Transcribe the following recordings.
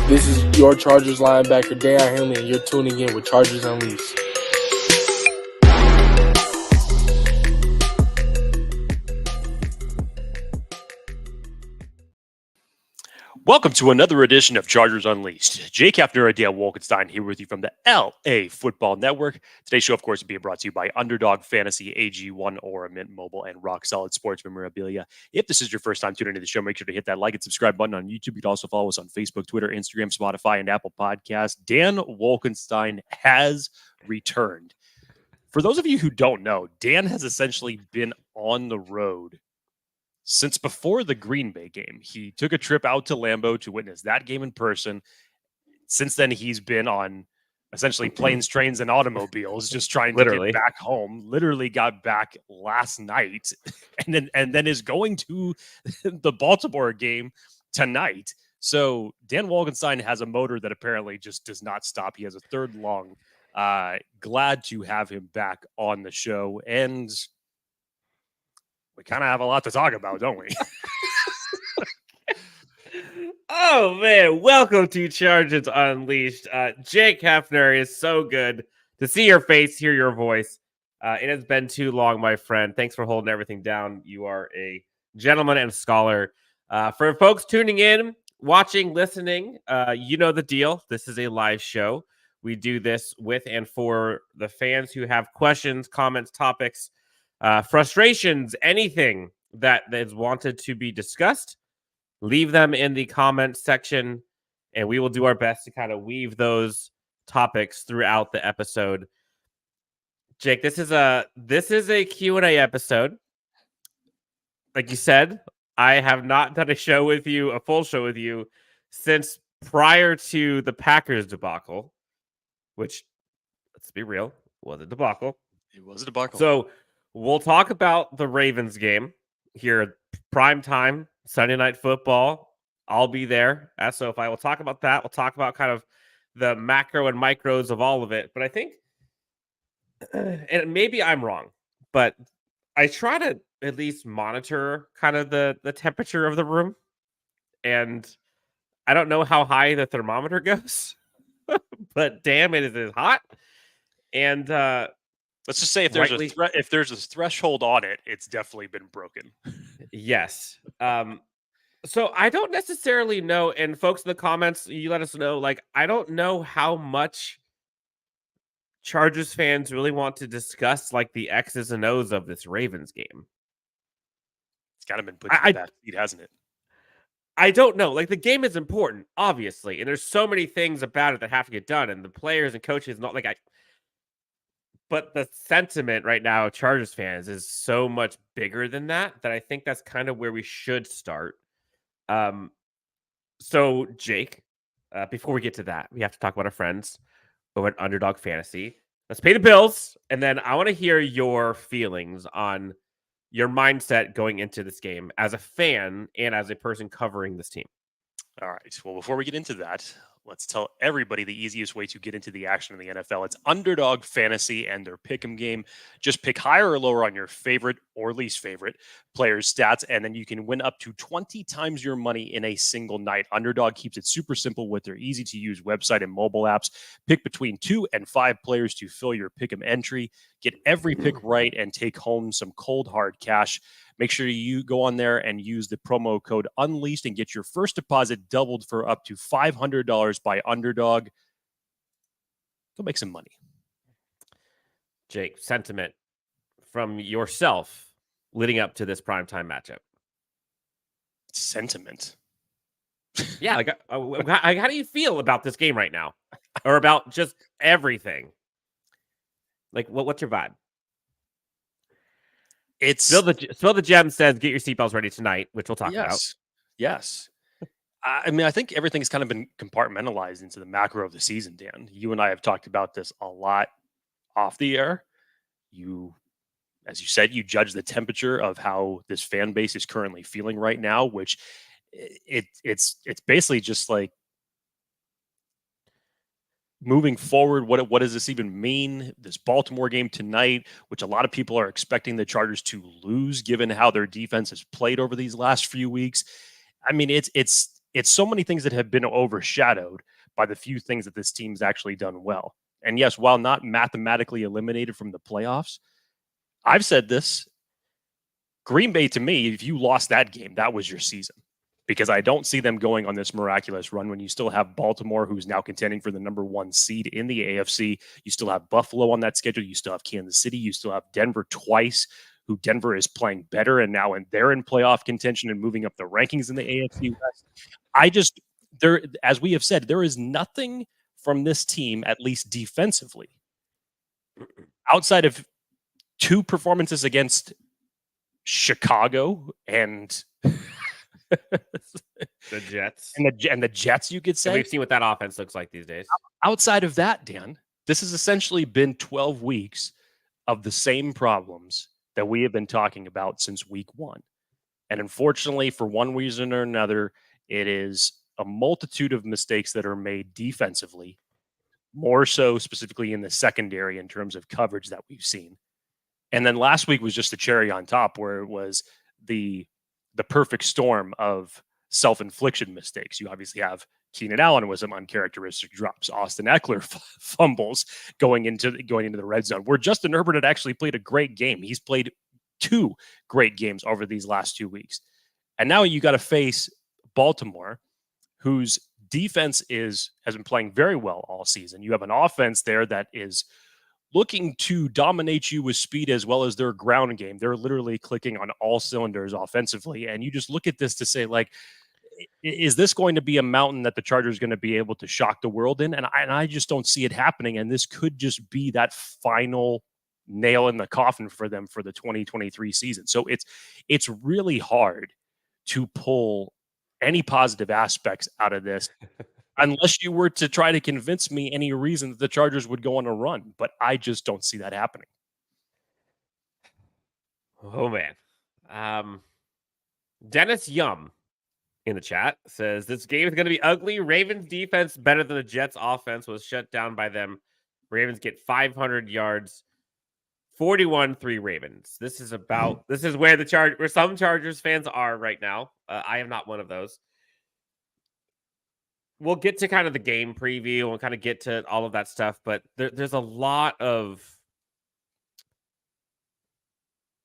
This is your Chargers linebacker, Dan Henley, and you're tuning in with Chargers Unleashed. Welcome to another edition of Chargers Unleashed. Jake Hefner and Dan Wolkenstein here with you from the LAFB Network. Today's show, of course, is being brought to you by Underdog Fantasy, AG1, Aura, Mint Mobile, and Rock Solid Sports Memorabilia. If this is your first time tuning into the show, make sure to hit that like and subscribe button on YouTube. You can also follow us on Facebook, Twitter, Instagram, Spotify, and Apple Podcasts. Dan Wolkenstein has returned. For those of you who don't know, Dan has essentially been on the road since before the Green Bay game. He took a trip out to Lambeau to witness that game in person. Since then, he's been on essentially planes, trains, and automobiles, just trying to get back home. Literally got back last night, and then is going to the Baltimore game tonight. So Dan Wolkenstein has a motor that apparently just does not stop. He has a third lung. Glad to have him back on the show, and we kind of have a lot to talk about, don't we? Oh, man. Welcome to Chargers Unleashed. Jake Hefner, is so good to see your face, hear your voice. It has been too long, my friend. Thanks for holding everything down. You are a gentleman and scholar. For folks tuning in, watching, listening, you know the deal. This is a live show. We do this with and for the fans who have questions, comments, topics, frustrations, anything that is wanted to be discussed. Leave them in the comments section, and we will do our best to kind of weave those topics throughout the episode. Jake, this is a Q&A episode. Like you said, I have not done a full show with you, since prior to the Packers debacle, which, let's be real, was a debacle. It was a debacle. So we'll talk about the Ravens game here, prime time, Sunday Night Football. I'll be there at SoFi. We'll talk about that. We'll talk about kind of the macro and micros of all of it. But I think, and maybe I'm wrong, but I try to at least monitor kind of the temperature of the room. And I don't know how high the thermometer goes, but damn, it is hot. And let's just say if there's a threshold on it, it's definitely been broken. Yes. So I don't necessarily know, and folks in the comments, you let us know, like, I don't know how much Chargers fans really want to discuss, like, the X's and O's of this Ravens game. It's kind of been put to the back seat, hasn't it? I don't know. Like, the game is important, obviously, and there's so many things about it that have to get done, and the players and coaches, not like but the sentiment right now of Chargers fans is so much bigger than that I think that's kind of where we should start. So Jake, before we get to that, we have to talk about our friends over at Underdog Fantasy. Let's pay the bills, and then I want to hear your feelings on your mindset going into this game as a fan and as a person covering this team. All right. Well, before we get into that, let's tell everybody the easiest way to get into the action in the NFL. It's Underdog Fantasy and their pick'em game. Just pick higher or lower on your favorite or least favorite players' stats, and then you can win up to 20 times your money in a single night. Underdog keeps it super simple with their easy-to-use website and mobile apps. Pick between 2 and 5 players to fill your pick'em entry. Get every pick right and take home some cold, hard cash. Make sure you go on there and use the promo code Unleashed and get your first deposit doubled for up to $500 by Underdog. Go make some money. Jake, sentiment from yourself leading up to this primetime matchup. Sentiment? Yeah, like, how do you feel about this game right now? Or about just everything? Like, what's your vibe? It's Spill the Gem says, get your seatbelts ready tonight, which we'll talk about. Yes. I mean, I think everything's kind of been compartmentalized into the macro of the season, Dan. You and I have talked about this a lot off the air. As you said, you judge the temperature of how this fan base is currently feeling right now, which it's basically just like, moving forward, what does this even mean? This Baltimore game tonight, which a lot of people are expecting the Chargers to lose, given how their defense has played over these last few weeks. I mean, it's it's so many things that have been overshadowed by the few things that this team's actually done well. And yes, while not mathematically eliminated from the playoffs, I've said this, Green Bay, to me, if you lost that game, that was your season. Because I don't see them going on this miraculous run when you still have Baltimore, who's now contending for the #1 seed in the AFC. You still have Buffalo on that schedule. You still have Kansas City. You still have Denver twice, who Denver is playing better, and now they're in playoff contention and moving up the rankings in the AFC West. As we have said, there is nothing from this team, at least defensively, outside of 2 performances against Chicago and the Jets and the Jets, you could say. And we've seen what that offense looks like these days. Outside of that, Dan, this has essentially been 12 weeks of the same problems that we have been talking about since week 1. And unfortunately, for one reason or another, it is a multitude of mistakes that are made defensively, more so specifically in the secondary in terms of coverage that we've seen. And then last week was just the cherry on top, where it was the perfect storm of self-infliction mistakes. You obviously have Keenan Allen with some uncharacteristic drops, Austin Eckler fumbles going into the red zone, where Justin Herbert had actually played a great game. He's played 2 great games over these last 2 weeks. And now you got to face Baltimore, whose defense has been playing very well all season. You have an offense there that is looking to dominate you with speed as well as their ground game. They're literally clicking on all cylinders offensively. And you just look at this to say, like, is this going to be a mountain that the Chargers are going to be able to shock the world in? And I just don't see it happening. And this could just be that final nail in the coffin for them for the 2023 season. So it's really hard to pull any positive aspects out of this unless you were to try to convince me any reason that the Chargers would go on a run. But I just don't see that happening. Oh, man. Dennis Yum in the chat says, this game is going to be ugly. Ravens defense better than the Jets offense was shut down by them. Ravens get 500 yards, 41-3 Ravens. This is where some Chargers fans are right now. I am not one of those. We'll get to kind of the game preview. We'll kind of get to all of that stuff, but there's a lot of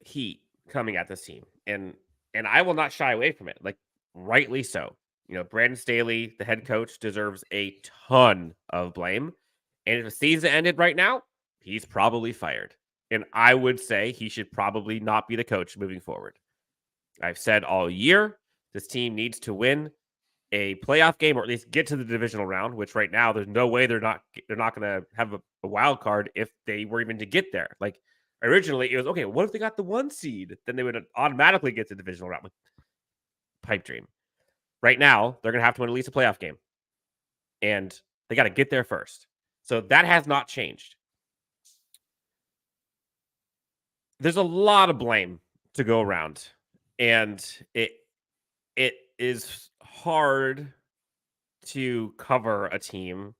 heat coming at this team, and I will not shy away from it. Like, rightly so. You know, Brandon Staley, the head coach, deserves a ton of blame. And if the season ended right now, he's probably fired. And I would say he should probably not be the coach moving forward. I've said all year, this team needs to win a playoff game, or at least get to the divisional round, which right now there's no way they're not going to have a wild card if they were even to get there. Like, originally it was, okay, what if they got the 1 seed? Then they would automatically get to the divisional round. Like, pipe dream. Right now, they're going to have to win at least a playoff game. And they got to get there first. So that has not changed. There's a lot of blame to go around. And it is hard to cover a team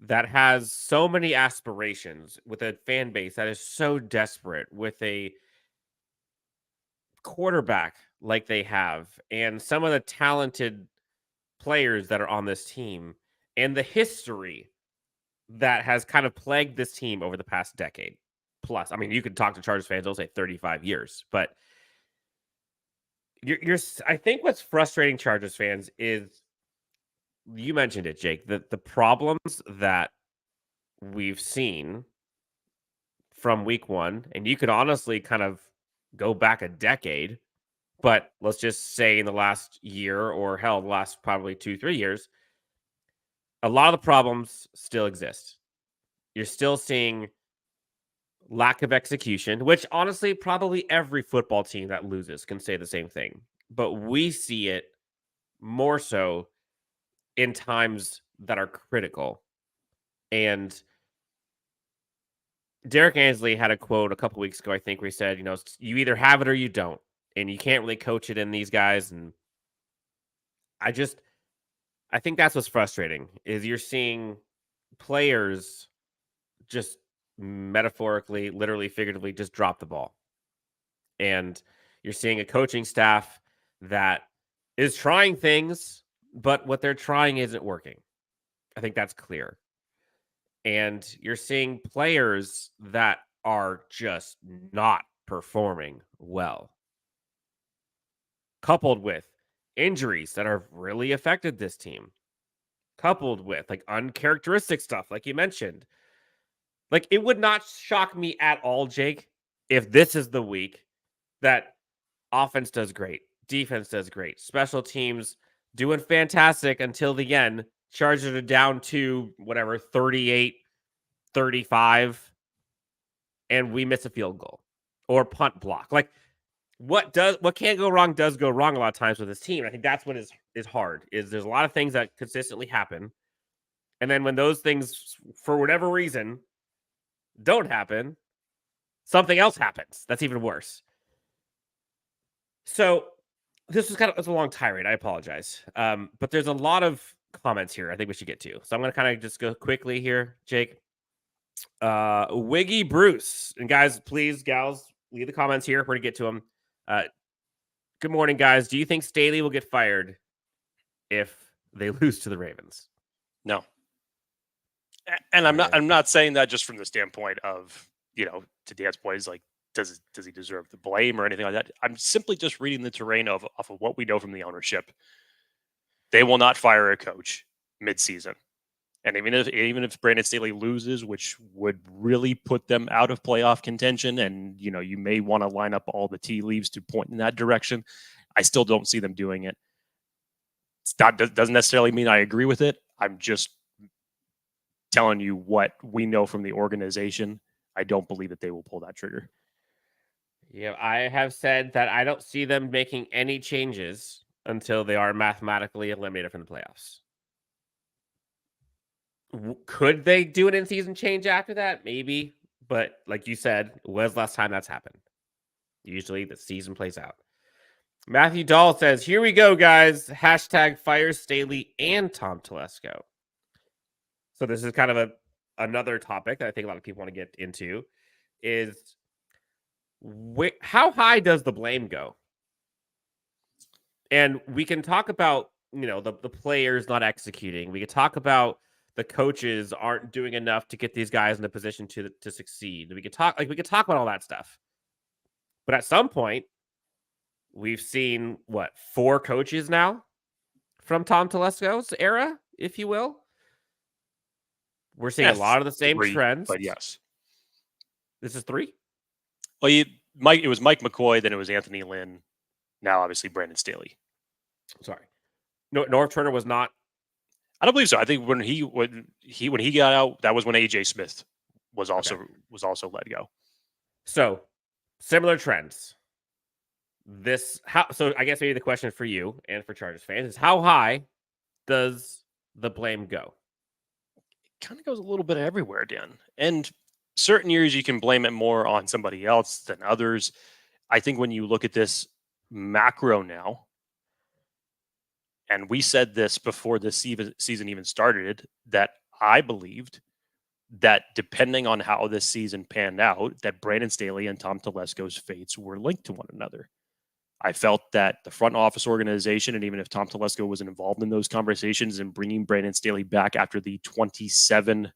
that has so many aspirations, with a fan base that is so desperate, with a quarterback like they have, and some of the talented players that are on this team, and the history that has kind of plagued this team over the past decade plus. I mean, you could talk to Chargers fans, they'll say 35 years, but I think what's frustrating Chargers fans is, you mentioned it, Jake, the problems that we've seen from week 1, and you could honestly kind of go back a decade, but let's just say in the last year, or hell, the last probably 2-3 years, a lot of the problems still exist. You're still seeing lack of execution, which honestly, probably every football team that loses can say the same thing. But we see it more so in times that are critical. And Derek Ansley had a quote a couple weeks ago, I think, where he said, you know, you either have it or you don't. And you can't really coach it in these guys. And I think that's what's frustrating, is you're seeing players just metaphorically, literally, figuratively just drop the ball. And you're seeing a coaching staff that is trying things, but what they're trying isn't working. I think that's clear. And you're seeing players that are just not performing well, coupled with injuries that have really affected this team, coupled with like uncharacteristic stuff, like you mentioned. Like, it would not shock me at all, Jake, if this is the week that offense does great, defense does great, special teams doing fantastic until the end. Chargers are down to whatever, 38, 35, and we miss a field goal or punt block. Like, what can't go wrong does go wrong a lot of times with this team. I think that's what is hard. Is there's a lot of things that consistently happen, and then when those things, for whatever reason, don't happen, something else happens that's even worse. So this was it's a long tirade. I apologize. But there's a lot of comments here I think we should get to. So I'm going to kind of just go quickly here, Jake. Wiggy Bruce. And guys, please, gals, leave the comments here. We're going to get to them. Good morning, guys. Do you think Staley will get fired if they lose to the Ravens? No. And I'm not saying that just from the standpoint of, to Dan's point, is like, does he deserve the blame or anything like that? I'm simply just reading the terrain off of what we know from the ownership. They will not fire a coach mid-season. And even if Brandon Staley loses, which would really put them out of playoff contention, and you may want to line up all the tea leaves to point in that direction, I still don't see them doing it. Doesn't necessarily mean I agree with it. I'm just telling you what we know from the organization. I don't believe that they will pull that trigger. Yeah, I have said that I don't see them making any changes until they are mathematically eliminated from the playoffs. Could they do an in-season change after that? Maybe. But like you said, when's the last time that's happened? Usually the season plays out. Matthew Dahl says, here we go, guys. Hashtag fire Staley and Tom Telesco. So this is kind of another topic that I think a lot of people want to get into is how high does the blame go? And we can talk about, the players not executing. We can talk about the coaches aren't doing enough to get these guys in a position to succeed. We could talk about all that stuff. But at some point, we've seen 4 coaches now from Tom Telesco's era, if you will. We're seeing a lot of the same trends. But yes. This is 3? Well, it was Mike McCoy, then it was Anthony Lynn. Now, obviously, Brandon Staley. Sorry. No, Norv Turner was not. I don't believe so. I think when he got out, that was when AJ Smith was also let go. So similar trends. So I guess maybe the question for you and for Chargers fans is, how high does the blame go? It kind of goes a little bit everywhere, Dan. And certain years you can blame it more on somebody else than others. I think when you look at this macro now, and we said this before this season even started, that I believed that depending on how this season panned out, that Brandon Staley and Tom Telesco's fates were linked to one another. I felt that the front office organization, and even if Tom Telesco wasn't involved in those conversations and bringing Brandon Staley back after the 27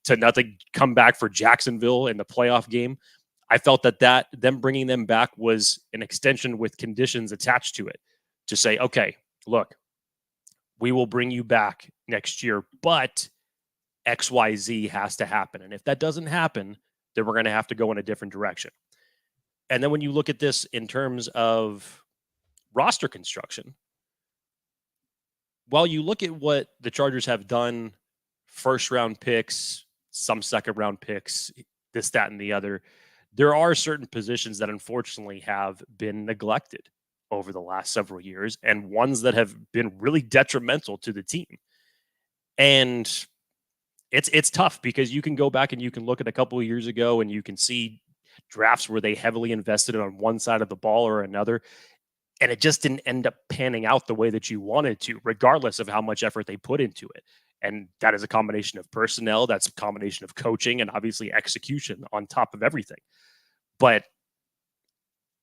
to nothing comeback for Jacksonville in the playoff game, I felt that them bringing them back was an extension with conditions attached to it to say, okay, look, we will bring you back next year, but XYZ has to happen. And if that doesn't happen, then we're going to have to go in a different direction. And then when you look at this in terms of roster construction, while you look at what the Chargers have done, first round picks, some second round picks, this, that, and the other, there are certain positions that unfortunately have been neglected over the last several years, and ones that have been really detrimental to the team. And it's tough because you can go back and you can look at a couple of years ago and you can see drafts where they heavily invested on one side of the ball or another, and it just didn't end up panning out the way that you wanted to, regardless of how much effort they put into it. And that is a combination of personnel, that's a combination of coaching, and obviously execution on top of everything. But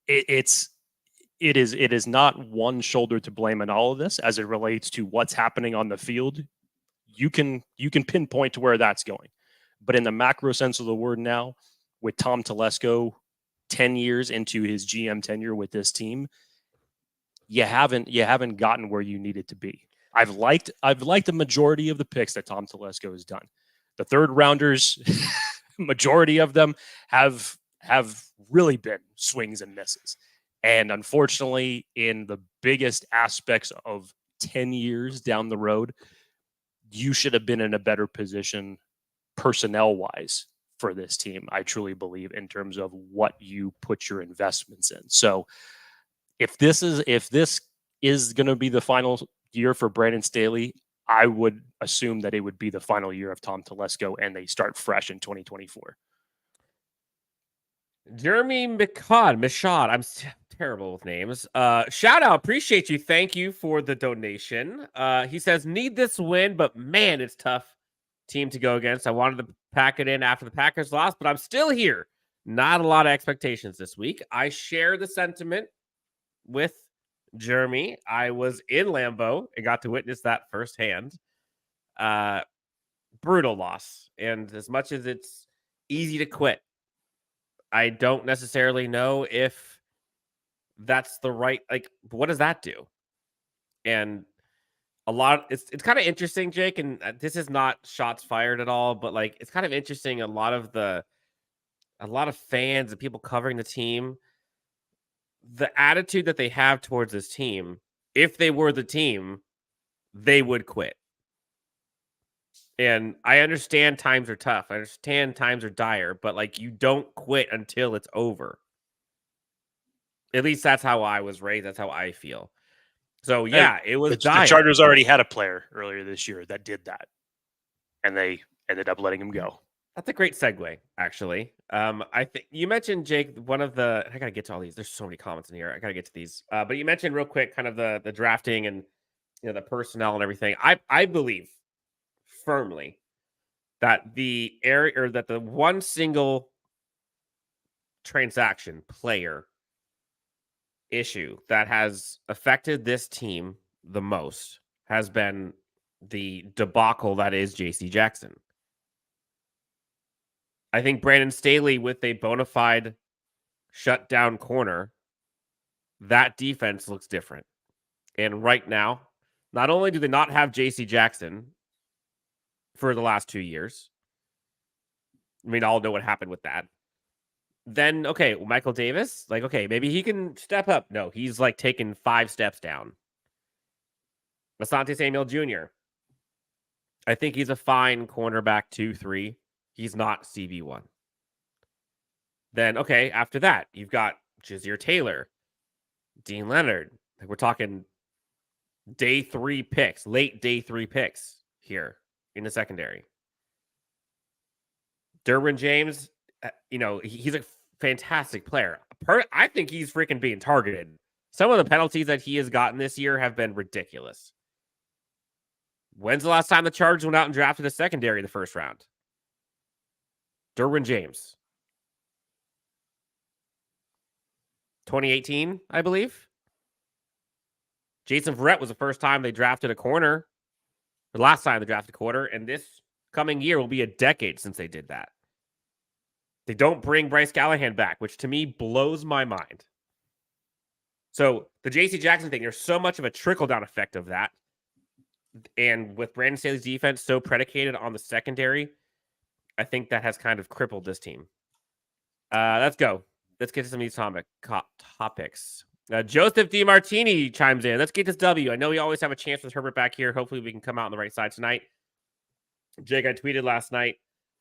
it's it is not one shoulder to blame in all of this as it relates to what's happening on the field. You can pinpoint to where that's going. But in the macro sense of the word now, with Tom Telesco 10 years into his GM tenure with this team, you haven't gotten where you needed to be. I've liked the majority of the picks that Tom Telesco has done. The third rounders, majority of them have really been swings and misses. And unfortunately, in the biggest aspects of 10 years down the road, you should have been in a better position personnel-wise for this team, I truly believe, in terms of what you put your investments in. So if this is going to be the final year for Brandon Staley, I would assume that it would be the final year of Tom Telesco and they start fresh in 2024. Jeremy Michaud, I'm terrible with names. Shout out, appreciate you. Thank you for the donation. He says, need this win, but man, it's tough team to go against. I wanted to pack it in after the Packers lost, but I'm still here. Not a lot of expectations this week. I share the sentiment with Jeremy. I was in Lambeau and got to witness that firsthand. Brutal loss. And as much as it's easy to quit, I don't necessarily know if that's the right, like, what does that do? And it's kind of interesting, Jake, and this is not shots fired at all, but like, it's kind of interesting. A lot of fans and people covering the team, the attitude that they have towards this team, if they were the team, they would quit. And I understand times are tough. I understand times are dire, but like, you don't quit until it's over. At least that's how I was raised. That's how I feel. So yeah, it was dire. The Chargers already had a player earlier this year that did that, and they ended up letting him go. That's a great segue, actually. I think you mentioned, Jake, I gotta get to all these. There's so many comments in here. I gotta get to these. But you mentioned real quick, kind of the drafting and the personnel and everything. I believe firmly that the one single transaction player issue that has affected this team the most has been the debacle that is JC Jackson. I think Brandon Staley, with a bona fide shutdown corner, that defense looks different. And right now, not only do they not have JC Jackson for the last 2 years, I mean, all know what happened with that. Then, okay, Michael Davis, like, okay, maybe he can step up. No, he's like taking 5 steps down. Asante Samuel Jr., I think he's a fine cornerback 2-3. He's not CB1. Then, okay, after that, you've got Jazeer Taylor, Dean Leonard. Like, we're talking day 3 picks, late day 3 picks here in the secondary. Derwin James, he's a fantastic player. I think he's freaking being targeted. Some of the penalties that he has gotten this year have been ridiculous. When's the last time the Chargers went out and drafted a secondary in the first round? Derwin James. 2018, I believe. Jason Verrett was the first time they drafted a corner. The last time they drafted a corner, and this coming year will be a decade since they did that. They don't bring Bryce Callahan back, which to me blows my mind. So the JC Jackson thing, there's so much of a trickle-down effect of that. And with Brandon Staley's defense so predicated on the secondary, I think that has kind of crippled this team. Let's go. Let's get to some of these topics. Joseph DiMartini chimes in. Let's get this W. I know we always have a chance with Herbert back here. Hopefully we can come out on the right side tonight. Jake, I tweeted last night,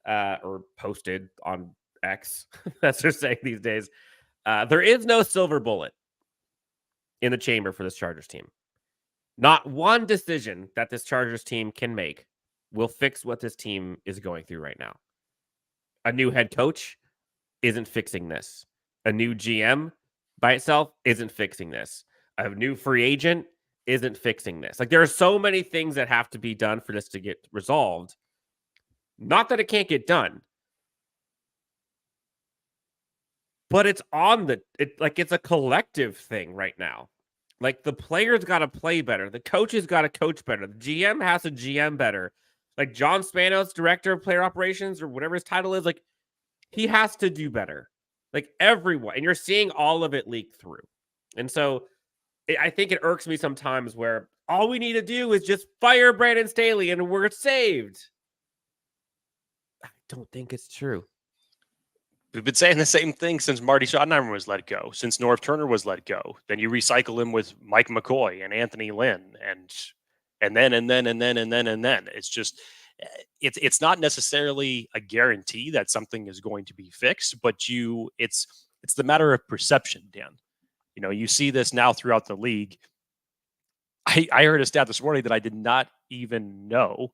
or posted on X, that's what they're saying these days. There is no silver bullet in the chamber for this Chargers team. Not one decision that this Chargers team can make will fix what this team is going through right now. A new head coach isn't fixing this. A new GM by itself isn't fixing this. A new free agent isn't fixing this. Like, there are so many things that have to be done for this to get resolved. Not that it can't get done, But it's it's a collective thing right now. Like, the players got to play better. The coaches got to coach better. The GM has to GM better. Like, John Spanos, director of player operations, or whatever his title is, like, he has to do better. Like, everyone. And you're seeing all of it leak through. And so I think it irks me sometimes where all we need to do is just fire Brandon Staley and we're saved. I don't think it's true. We've been saying the same thing since Marty Schottenheimer was let go, since Norv Turner was let go. Then you recycle him with Mike McCoy and Anthony Lynn, and then. It's just it's not necessarily a guarantee that something is going to be fixed, but it's the matter of perception, Dan. You know, you see this now throughout the league. I heard a stat this morning that I did not even know.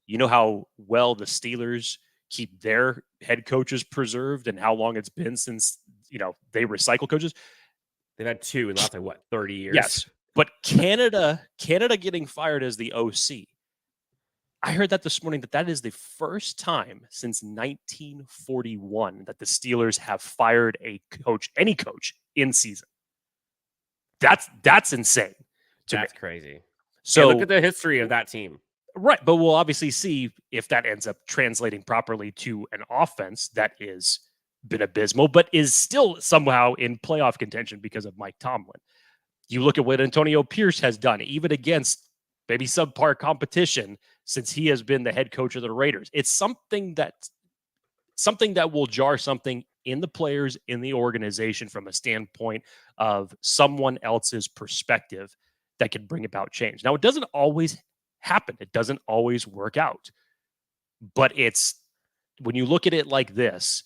You know how well the Steelers keep their head coaches preserved and how long it's been since, you know, they recycle coaches? They've had 2 in the last, 30 years? Yes. But Canada getting fired as the OC. I heard that this morning that is the first time since 1941 that the Steelers have fired any coach in season. That's insane. That's crazy. So look at the history of that team. Right, but we'll obviously see if that ends up translating properly to an offense that is been abysmal, but is still somehow in playoff contention because of Mike Tomlin. You look at what Antonio Pierce has done, even against maybe subpar competition, since he has been the head coach of the Raiders. It's something that will jar something in the players, in the organization, from a standpoint of someone else's perspective that can bring about change. Now, it doesn't always happen. It doesn't always work out. But it's, when you look at it like this,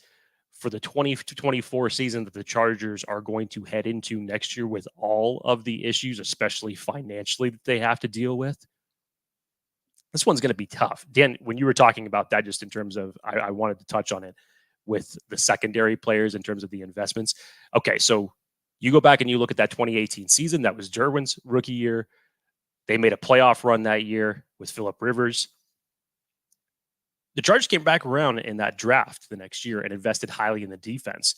for the 2024 season that the Chargers are going to head into next year with all of the issues, especially financially, that they have to deal with, this one's going to be tough. Dan, when you were talking about that, just in terms of, I wanted to touch on it with the secondary players in terms of the investments. Okay, so you go back and you look at that 2018 season. That was Derwin's rookie year. They made a playoff run that year with Phillip Rivers. The Chargers came back around in that draft the next year and invested highly in the defense.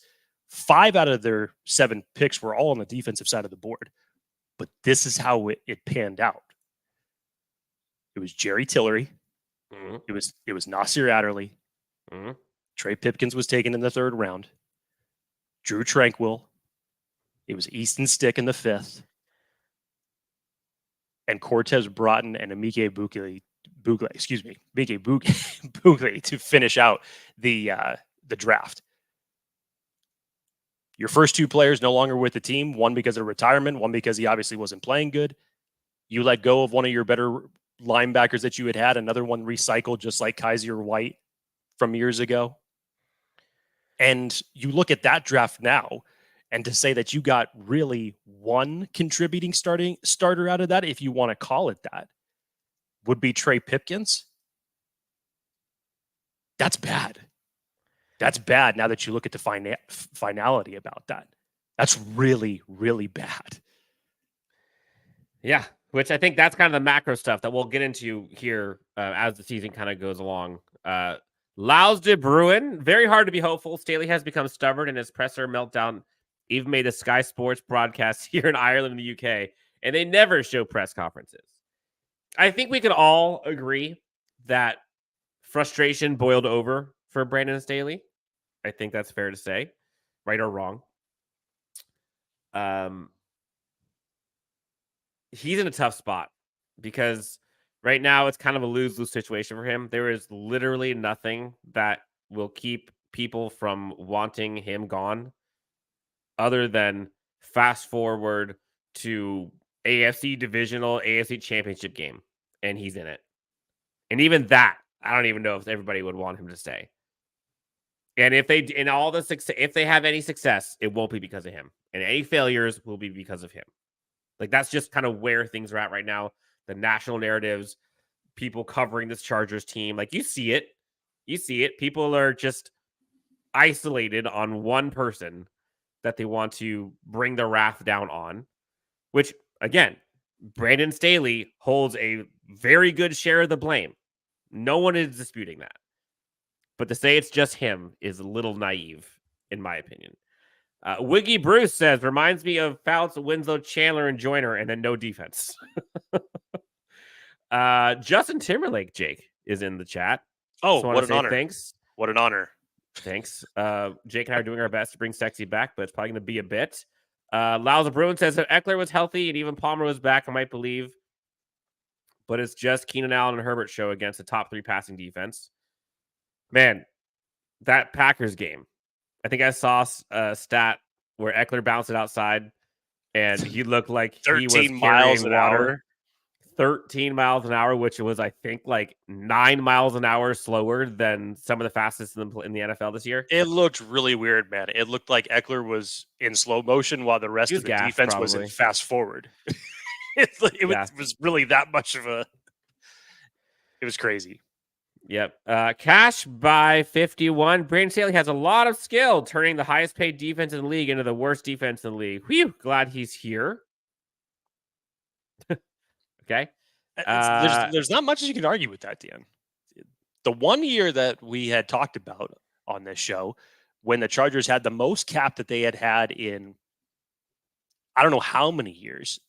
5 out of their 7 picks were all on the defensive side of the board. But this is how it panned out. It was Jerry Tillery. Mm-hmm. It was Nasir Adderley. Mm-hmm. Trey Pipkins was taken in the 3rd round. Drew Tranquil. It was Easton Stick in the 5th. And Cortez Broughton and Emike Bukley to finish out the draft. Your first 2 players no longer with the team, one because of retirement, one because he obviously wasn't playing good. You let go of one of your better linebackers that you had, another one recycled just like Kaiser White from years ago. And you look at that draft now, and to say that you got really one contributing starter out of that, if you want to call it that, would be Trey Pipkins. That's bad. That's bad now that you look at the finality about that. That's really, really bad. Yeah, which I think that's kind of the macro stuff that we'll get into here as the season kind of goes along. Laus de Bruin, very hard to be hopeful. Staley has become stubborn in his presser meltdown. Even made a Sky Sports broadcast here in Ireland and the UK, and they never show press conferences. I think we can all agree that frustration boiled over for Brandon Staley. I think that's fair to say, right or wrong. He's in a tough spot because right now it's kind of a lose-lose situation for him. There is literally nothing that will keep people from wanting him gone other than fast forward to AFC divisional, AFC championship game, and he's in it. And even that, I don't even know if everybody would want him to stay. And if they have any success, it won't be because of him. And any failures will be because of him. Like, that's just kind of where things are at right now. The national narratives, people covering this Chargers team, like, you see it. You see it. People are just isolated on one person that they want to bring the wrath down on, which, again, Brandon Staley holds a very good share of the blame. No one is disputing that. But to say it's just him is a little naive, in my opinion. Wiggy Bruce says, reminds me of Fouts, Winslow, Chandler, and Joyner, and then no defense. Justin Timberlake, Jake, is in the chat. Oh, Just want what to an say honor. thanks. What an honor. Thanks. Jake and I are doing our best to bring sexy back, but it's probably going to be a bit. Lyles Bruin says if Eckler was healthy and even Palmer was back, I might believe. But it's just Keenan Allen and Herbert show against the top 3 passing defense. Man, that Packers game. I think I saw a stat where Eckler bounced it outside and he looked like he was 13 miles an hour. 13 miles an hour, which was, I think, like 9 miles an hour slower than some of the fastest in the NFL this year. It looked really weird, man. It looked like Eckler was in slow motion while the rest of the defense was in fast forward. It was really that much of a... It was crazy. Yep. Cash by 51. Brandon Staley has a lot of skill turning the highest paid defense in the league into the worst defense in the league. Whew, glad he's here. Okay. There's not much you can argue with that, Dan. The one year that we had talked about on this show, when the Chargers had the most cap that they had in I don't know how many years,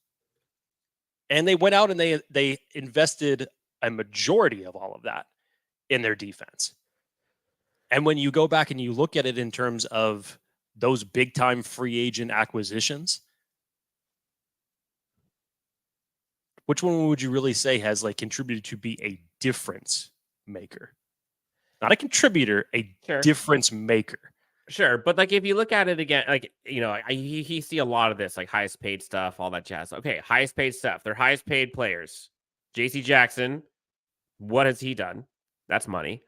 and they went out and they invested a majority of all of that in their defense. And when you go back and you look at it in terms of those big time free agent acquisitions, which one would you really say has like contributed to be a difference maker? Not a contributor, a difference maker. Sure, but like if you look at it again, like, you know, you see a lot of this, like highest paid stuff, all that jazz. Okay, highest paid stuff. They're highest paid players. J.C. Jackson, what has he done? That's money.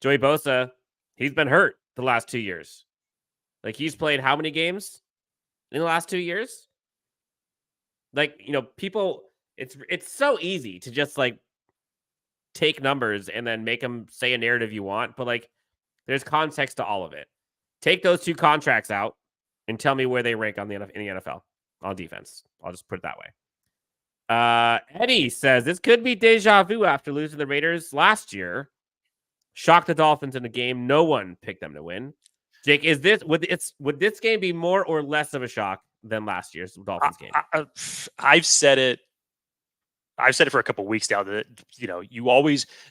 Joey Bosa, he's been hurt the last 2 years. Like he's played how many games in the last 2 years? Like, you know, people, it's so easy to just like take numbers and then make them say a narrative you want, but like there's context to all of it. Take those 2 contracts out and tell me where they rank in the NFL on defense. I'll just put it that way. Eddie says this could be deja vu after losing the Raiders last year. Shocked the Dolphins in the game. No one picked them to win. Jake, would this game be more or less of a shock than last year's Dolphins game? I've said it for a couple of weeks now that, you know,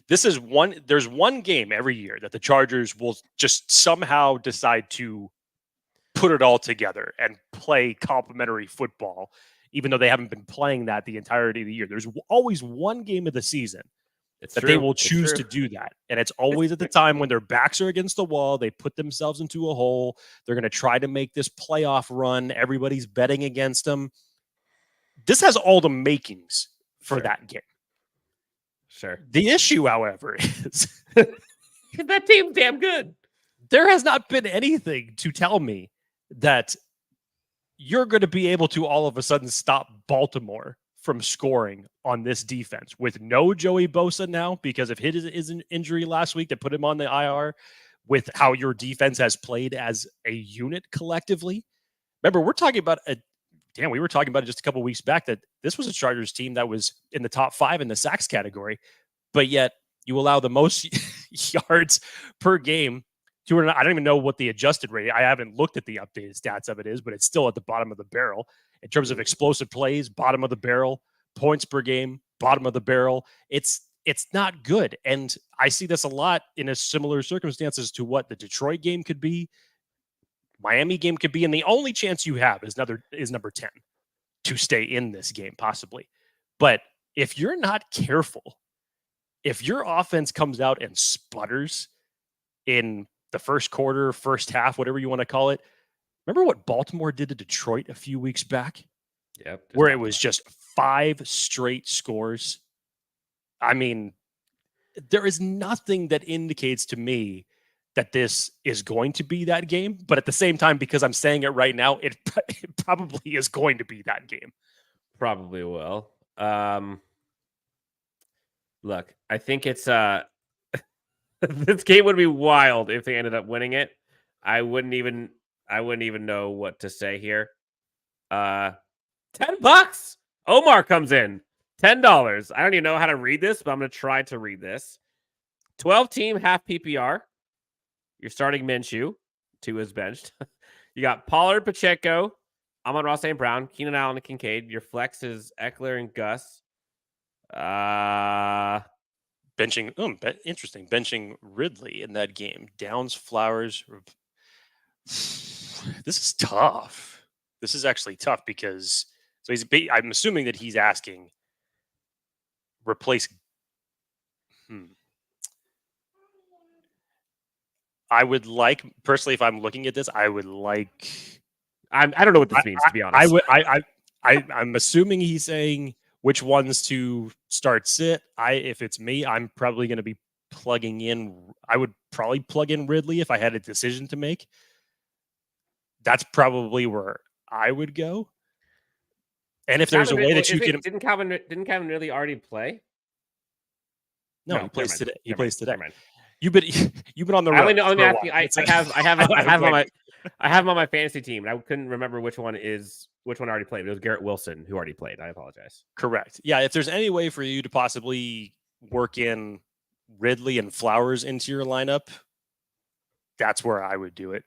there's one game every year that the Chargers will just somehow decide to put it all together and play complementary football, even though they haven't been playing that the entirety of the year. There's always one game of the season they will choose to do that. And it's always at the time when their backs are against the wall, they put themselves into a hole. They're going to try to make this playoff run. Everybody's betting against them. This has all the makings for that game. Sure. The issue, however, is that team's damn good. There has not been anything to tell me that you're going to be able to all of a sudden stop Baltimore from scoring on this defense with no Joey Bosa now because of his injury last week that put him on the IR, with how your defense has played as a unit collectively. Remember, we were talking about it just a couple weeks back that this was a Chargers team that was in the top 5 in the sacks category, but yet you allow the most yards per game. I don't even know what the adjusted rate. I haven't looked at the updated stats of it is, but it's still at the bottom of the barrel in terms of explosive plays, bottom of the barrel, points per game, bottom of the barrel. It's not good. And I see this a lot in a similar circumstances to what the Detroit game could be, Miami game could be. And the only chance you have is number 10 to stay in this game, possibly. But if you're not careful, if your offense comes out and sputters in the first quarter, first half, whatever you want to call it. Remember what Baltimore did to Detroit a few weeks back? Yep. Where it was just 5 straight scores. I mean, there is nothing that indicates to me that this is going to be that game. But at the same time, because I'm saying it right now, it probably is going to be that game. Probably will. Look, I think it's this game would be wild if they ended up winning it. I wouldn't even know what to say here. $10. Omar comes in. $10. I don't even know how to read this, but I'm going to try to read this. 12-team half PPR. You're starting Minshew. 2 is benched. You got Pollard, Pacheco, Amon-Ra St. Brown, Keenan Allen, and Kincaid. Your flex is Eckler and Gus. Benching, interesting. Benching Ridley in that game. Downs, Flowers. This is tough. This is actually tough because I'm assuming that he's asking replace. I would like personally, if I'm looking at this, I would like. I don't know what this means, to be honest. I'm assuming he's saying which ones to start sit. If it's me, I'm probably going to be plugging in. I would probably plug in Ridley if I had a decision to make. That's probably where I would go. And if there's a way that you can, didn't Calvin Ridley already play? No, he plays today. He plays today. Never mind. You've been on the road. I have him on my fantasy team, and I couldn't remember which one already played. It was Garrett Wilson who already played. I apologize. Correct. Yeah, if there's any way for you to possibly work in Ridley and Flowers into your lineup, that's where I would do it.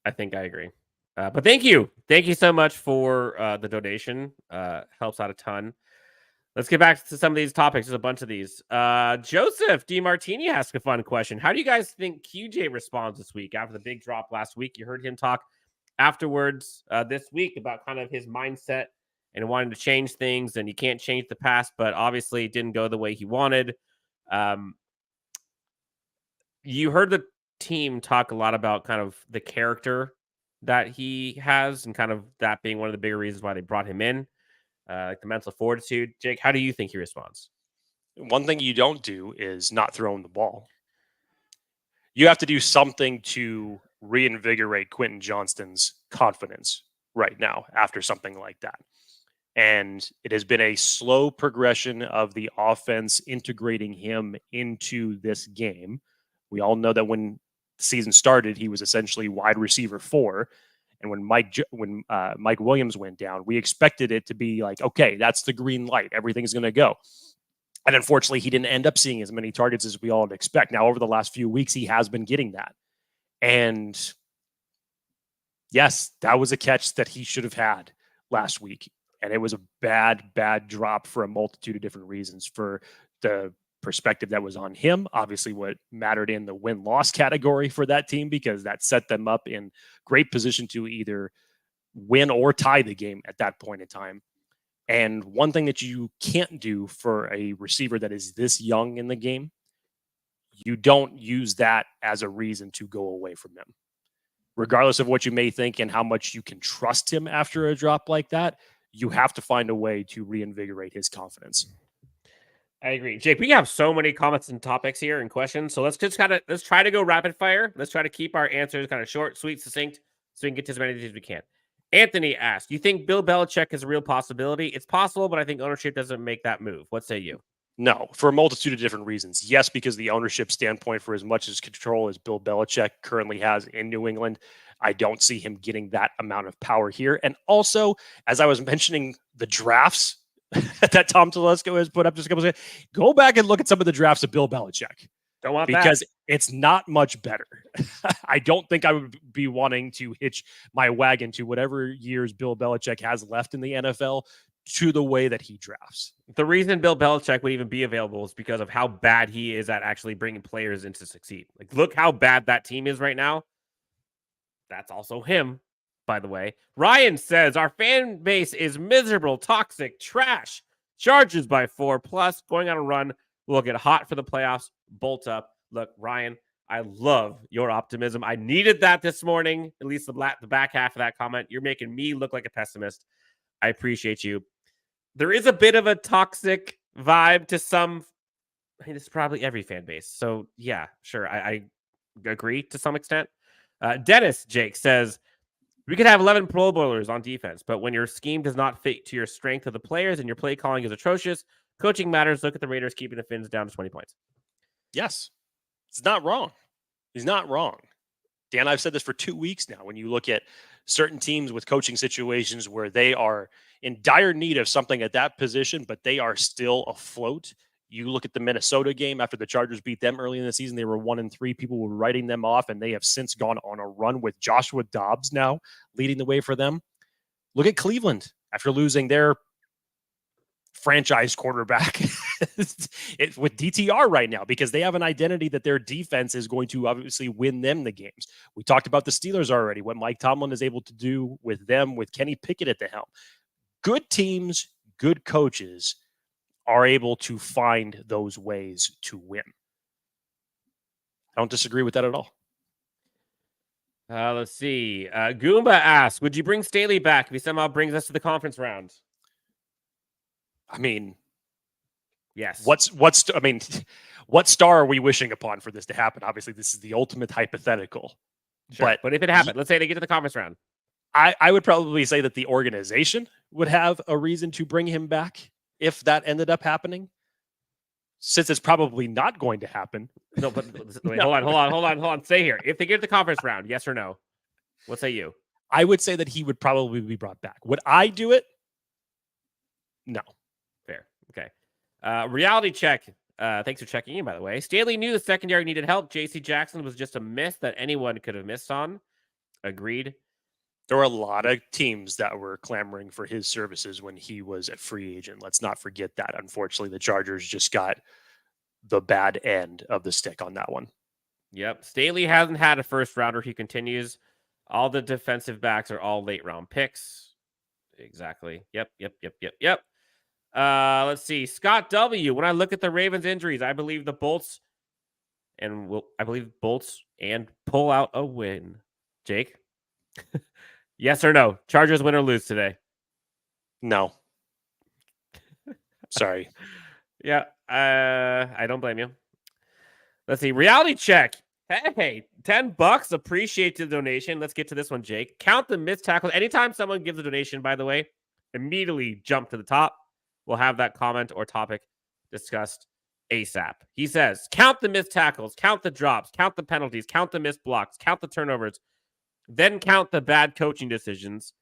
I think I agree. But thank you so much for the donation. Helps out a ton. Let's get back to some of these topics. There's a bunch of these. Joseph DiMartini asked a fun question. How do you guys think QJ responds this week after the big drop last week? You heard him talk afterwards this week about kind of his mindset and wanting to change things, and you can't change the past, but obviously it didn't go the way he wanted. You heard the team talk a lot about kind of the character that he has and kind of that being one of the bigger reasons why they brought him in. Like the mental fortitude. Jake, how do you think he responds? One thing you don't do is not throwing the ball. You have to do something to reinvigorate Quentin Johnston's confidence right now after something like that. And it has been a slow progression of the offense integrating him into this game. We all know that when the season started, he was essentially wide receiver 4. And when Mike Williams went down, we expected it to be like, okay, that's the green light. Everything's going to go. And unfortunately, he didn't end up seeing as many targets as we all expect. Now, over the last few weeks, he has been getting that. And yes, that was a catch that he should have had last week. And it was a bad drop for a multitude of different reasons. For the perspective that was on him, obviously what mattered in the win-loss category for that team, because that set them up in great position to either win or tie the game at that point in time. And one thing that you can't do for a receiver that is this young in the game, you don't use that as a reason to go away from him. Regardless of what you may think and how much you can trust him after a drop like that, you have to find a way to reinvigorate his confidence. I agree. Jake, we have so many comments and topics here and questions. So let's try to go rapid fire. Let's try to keep our answers kind of short, sweet, succinct, so we can get to as many as we can. Anthony asked, you think Bill Belichick is a real possibility? It's possible, but I think ownership doesn't make that move. What say you? No, for a multitude of different reasons. Yes, because the ownership standpoint, for as much as control as Bill Belichick currently has in New England, I don't see him getting that amount of power here. And also, as I was mentioning, the drafts that Tom Telesco has put up just a couple of seconds, go back and look at some of the drafts of Bill Belichick. Don't want because that. It's not much better. I don't think I would be wanting to hitch my wagon to whatever years Bill Belichick has left in the NFL to the way that he drafts. The reason Bill Belichick would even be available is because of how bad he is at actually bringing players in to succeed. Like, look how bad that team is right now. That's also him, by the way. Ryan says, our fan base is miserable, toxic, trash. Chargers by 4+, going on a run. We'll get hot for the playoffs. Bolt up. Look, Ryan, I love your optimism. I needed that this morning, at least the back half of that comment. You're making me look like a pessimist. I appreciate you. There is a bit of a toxic vibe to some. I mean, this is probably every fan base. So, yeah, sure. I agree to some extent. Dennis, Jake, says, we could have 11 Pro Bowlers on defense, but when your scheme does not fit to your strength of the players and your play calling is atrocious, coaching matters. Look at the Raiders keeping the Finns down to 20 points. Yes. It's not wrong. He's not wrong. Dan, I've said this for 2 weeks now. When you look at certain teams with coaching situations where they are in dire need of something at that position, but they are still afloat, You look at the Minnesota game after the Chargers beat them early in the season, they were 1-3. People were writing them off, and they have since gone on a run with Joshua Dobbs now leading the way for them. Look at Cleveland after losing their franchise quarterback with DTR right now, because they have an identity that their defense is going to obviously win them the games. We talked about the Steelers already, what Mike Tomlin is able to do with them, with Kenny Pickett at the helm. Good teams, good coaches are able to find those ways to win. I don't disagree with that at all. Let's see. Goomba asks, would you bring Staley back if he somehow brings us to the conference round? I mean, yes. What star are we wishing upon for this to happen? Obviously, this is the ultimate hypothetical. Sure. But if it happened, let's say they get to the conference round. I would probably say that the organization would have a reason to bring him back if that ended up happening. Since it's probably not going to happen. No, but wait, hold on. Stay here. If they get to the conference round, yes or no? What say you? I would say that he would probably be brought back. Would I do it? No. Fair. Okay. Reality check. Thanks for checking in, by the way. Staley knew the secondary needed help. J.C. Jackson was just a miss that anyone could have missed on. Agreed. There were a lot of teams that were clamoring for his services when he was a free agent. Let's not forget that. Unfortunately, the Chargers just got the bad end of the stick on that one. Yep. Staley hasn't had a first rounder. He continues. All the defensive backs are all late round picks. Exactly. Yep. Let's see. Scott W. When I look at the Ravens injuries, I believe Bolts and pull out a win. Jake? Yes or no? Chargers win or lose today? No. Sorry. Yeah. I don't blame you. Let's see. Reality check. Hey, $10. Appreciate the donation. Let's get to this one, Jake. Count the missed tackles. Anytime someone gives a donation, by the way, immediately jump to the top. We'll have that comment or topic discussed ASAP. He says, count the missed tackles, count the drops, count the penalties, count the missed blocks, count the turnovers, then count the bad coaching decisions,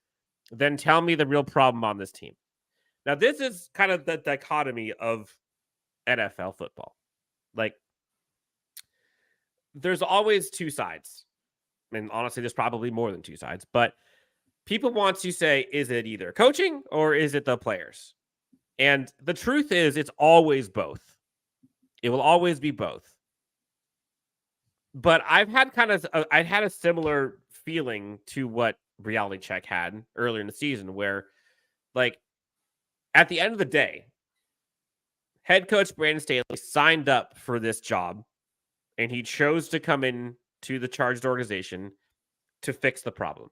then tell me the real problem on this team. Now, this is kind of the dichotomy of NFL football. Like, there's always two sides. And honestly, there's probably more than two sides. But people want to say, is it either coaching or is it the players? And the truth is, it's always both. It will always be both. But I've had I had a similar feeling to what Reality Check had earlier in the season, where, like, at the end of the day, head coach Brandon Staley signed up for this job, and he chose to come in to the Charged organization to fix the problem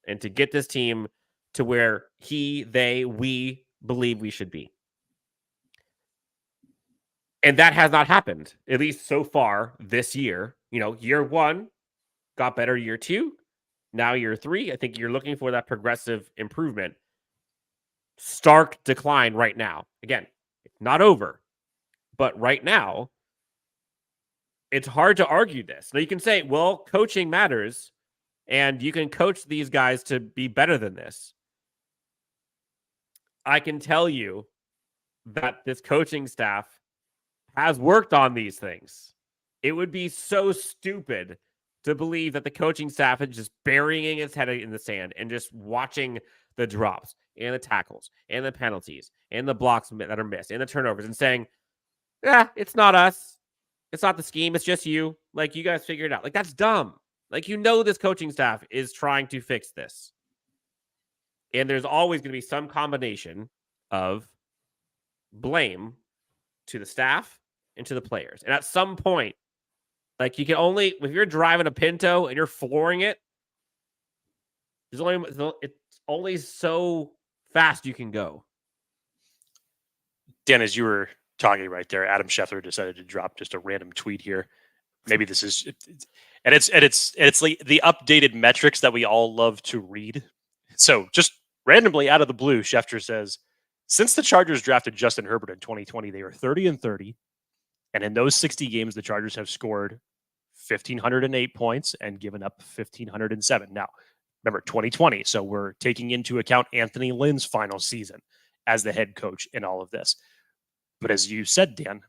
and to get this team to where we believe we should be. And that has not happened, at least so far this year. You know, year one got better, year two, now year three. I think you're looking for that progressive improvement. Stark decline right now. Again, it's not over, but right now, it's hard to argue this. Now you can say, well, coaching matters, and you can coach these guys to be better than this. I can tell you that this coaching staff has worked on these things. It would be so stupid to believe that the coaching staff is just burying its head in the sand and just watching the drops and the tackles and the penalties and the blocks that are missed and the turnovers and saying, it's not us. It's not the scheme. It's just you. Like, you guys figure it out. Like, that's dumb. Like, this coaching staff is trying to fix this. And there's always going to be some combination of blame to the staff and to the players. And at some point, like, you can only, if you're driving a Pinto and you're flooring it, it's only so fast you can go. Dan, as you were talking right there, Adam Schefter decided to drop just a random tweet here. Maybe this is, and it's like the updated metrics that we all love to read. So just randomly out of the blue, Schefter says, since the Chargers drafted Justin Herbert in 2020, they are 30-30. And in those 60 games, the Chargers have scored 1,508 points and given up 1,507. Now, remember, 2020. So we're taking into account Anthony Lynn's final season as the head coach in all of this. But as you said, Dan,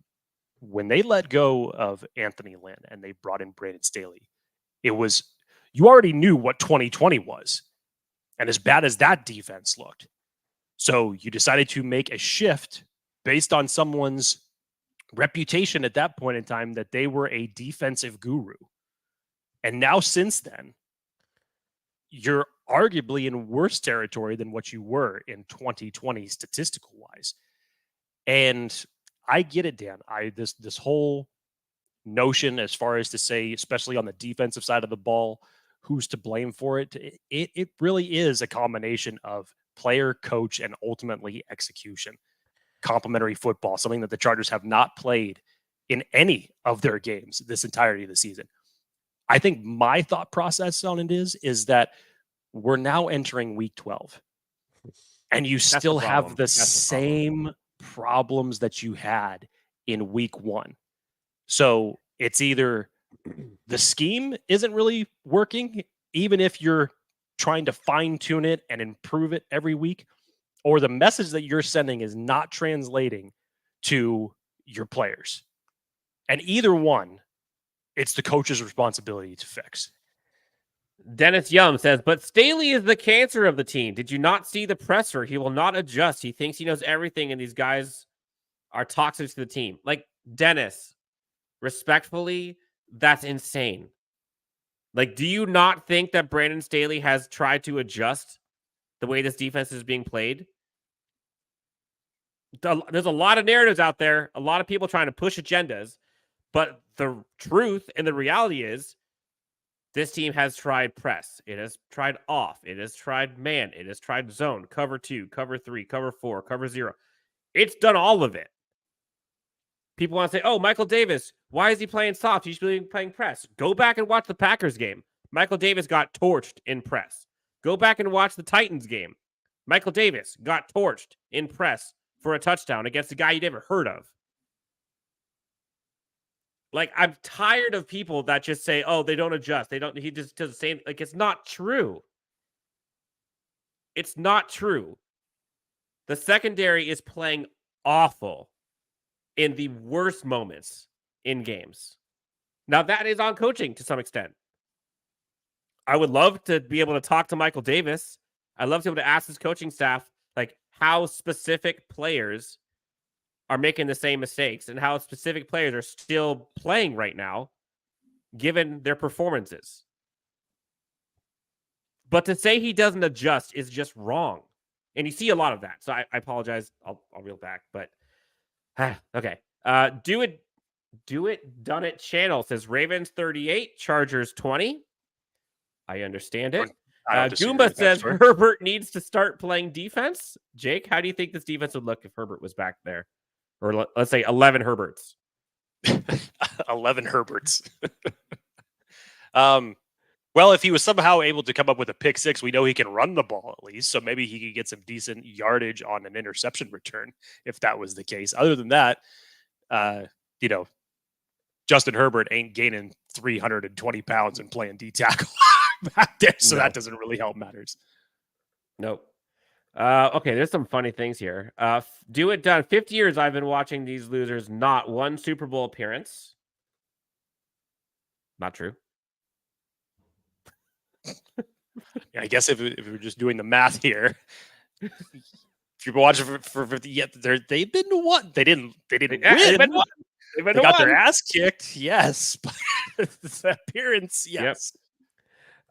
when they let go of Anthony Lynn and they brought in Brandon Staley, it was, you already knew what 2020 was and as bad as that defense looked. So you decided to make a shift based on someone's reputation at that point in time that they were a defensive guru. And now since then, you're arguably in worse territory than what you were in 2020 statistical wise. And I get it, Dan. This whole notion as far as to say, especially on the defensive side of the ball, who's to blame for it. It really is a combination of player, coach, and ultimately execution. Complementary football, something that the Chargers have not played in any of their games this entirety of the season. I think my thought process on it is that we're now entering week 12 and you still have the same problems that you had in week 1. So it's either the scheme isn't really working, even if you're trying to fine tune it and improve it every week, or the message that you're sending is not translating to your players. And either one, it's the coach's responsibility to fix. Dennis Yum says, but Staley is the cancer of the team. Did you not see the presser? He will not adjust. He thinks he knows everything, and these guys are toxic to the team. Like, Dennis, respectfully, that's insane. Like, do you not think that Brandon Staley has tried to adjust the way this defense is being played? There's a lot of narratives out there, a lot of people trying to push agendas, but the truth and the reality is this team has tried press. It has tried off. It has tried man. It has tried zone, cover 2, cover 3, cover 4, cover 0. It's done all of it. People want to say, oh, Michael Davis, why is he playing soft? He should be playing press. Go back and watch the Packers game. Michael Davis got torched in press. Go back and watch the Titans game. Michael Davis got torched in press for a touchdown against a guy you never heard of. Like, I'm tired of people that just say, oh, they don't adjust. He just does the same. Like, it's not true. It's not true. The secondary is playing awful in the worst moments in games. Now, that is on coaching to some extent. I would love to be able to talk to Michael Davis. I'd love to be able to ask his coaching staff, like, how specific players are making the same mistakes and how specific players are still playing right now, given their performances. But to say he doesn't adjust is just wrong. And you see a lot of that. So I apologize. I'll reel back, but okay. Do it, done it channel says Ravens 38, Chargers 20. I understand it. Goomba says Herbert needs to start playing defense. Jake, how do you think this defense would look if Herbert was back there? Or let's say 11 Herberts. 11 Herberts. Well, if he was somehow able to come up with a pick 6, we know he can run the ball at least. So maybe he could get some decent yardage on an interception return if that was the case. Other than that, Justin Herbert ain't gaining 320 pounds and playing D tackle back there. So that doesn't really help matters. Nope. Okay, there's some funny things here. Do it done. 50 years I've been watching these losers, not one Super Bowl appearance. Not true. Yeah, I guess if we're just doing the math here, if you've been watching for 50, they've been to one. They didn't win. They got their ass kicked. Yes, but the appearance. Yes.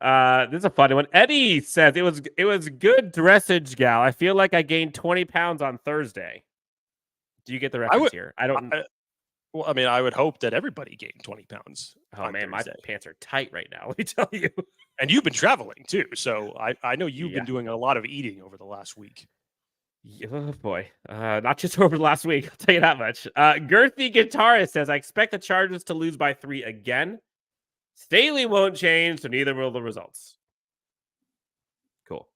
Yep. This is a funny one. Eddie says it was good dressage, gal. I feel like I gained 20 pounds on Thursday. Do you get the reference here? I don't. Well, I mean, I would hope that everybody gained 20 pounds. Oh man, my pants are tight right now. Let me tell you. And you've been traveling too, so I know you've been doing a lot of eating over the last week. Oh boy, not just over the last week. I'll tell you that much. Girthy Guitarist says, "I expect the Chargers to lose by 3 again. Staley won't change, so neither will the results." Cool.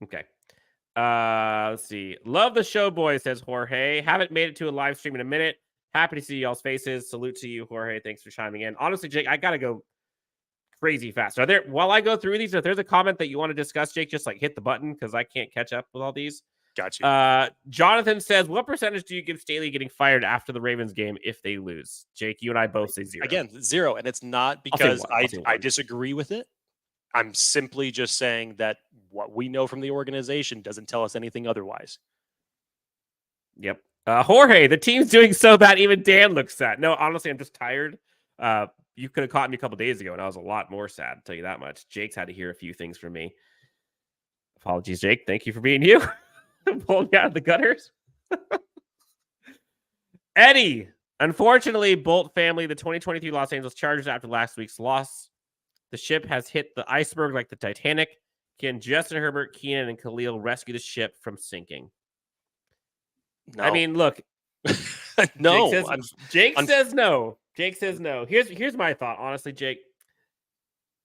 Okay. Let's see. Love the show, boys, says Jorge. Haven't made it to a live stream in a minute. Happy to see y'all's faces. Salute to you, Jorge. Thanks for chiming in. Honestly, Jake, I gotta go crazy fast. While I go through these, if there's a comment that you want to discuss, Jake, just like hit the button because I can't catch up with all these. Got you. Jonathan says, what percentage do you give Staley getting fired after the Ravens game if they lose? Jake, you and I both say 0. Again, 0. And it's not I'll say because 1. I'll say I 1. disagree with it. I'm simply just saying that what we know from the organization doesn't tell us anything otherwise. Yep. Jorge, the team's doing so bad, even Dan looks sad. No, honestly, I'm just tired. You could have caught me a couple days ago, and I was a lot more sad, I'll tell you that much. Jake's had to hear a few things from me. Apologies, Jake. Thank you for being you. Pulling me out of the gutters. Eddie, unfortunately, Bolt family, the 2023 Los Angeles Chargers, after last week's loss, the ship has hit the iceberg like the Titanic. Can Justin Herbert, Keenan, and Khalil rescue the ship from sinking? No. I mean, look. No. Jake says no. Jake says no. Here's my thought, honestly, Jake.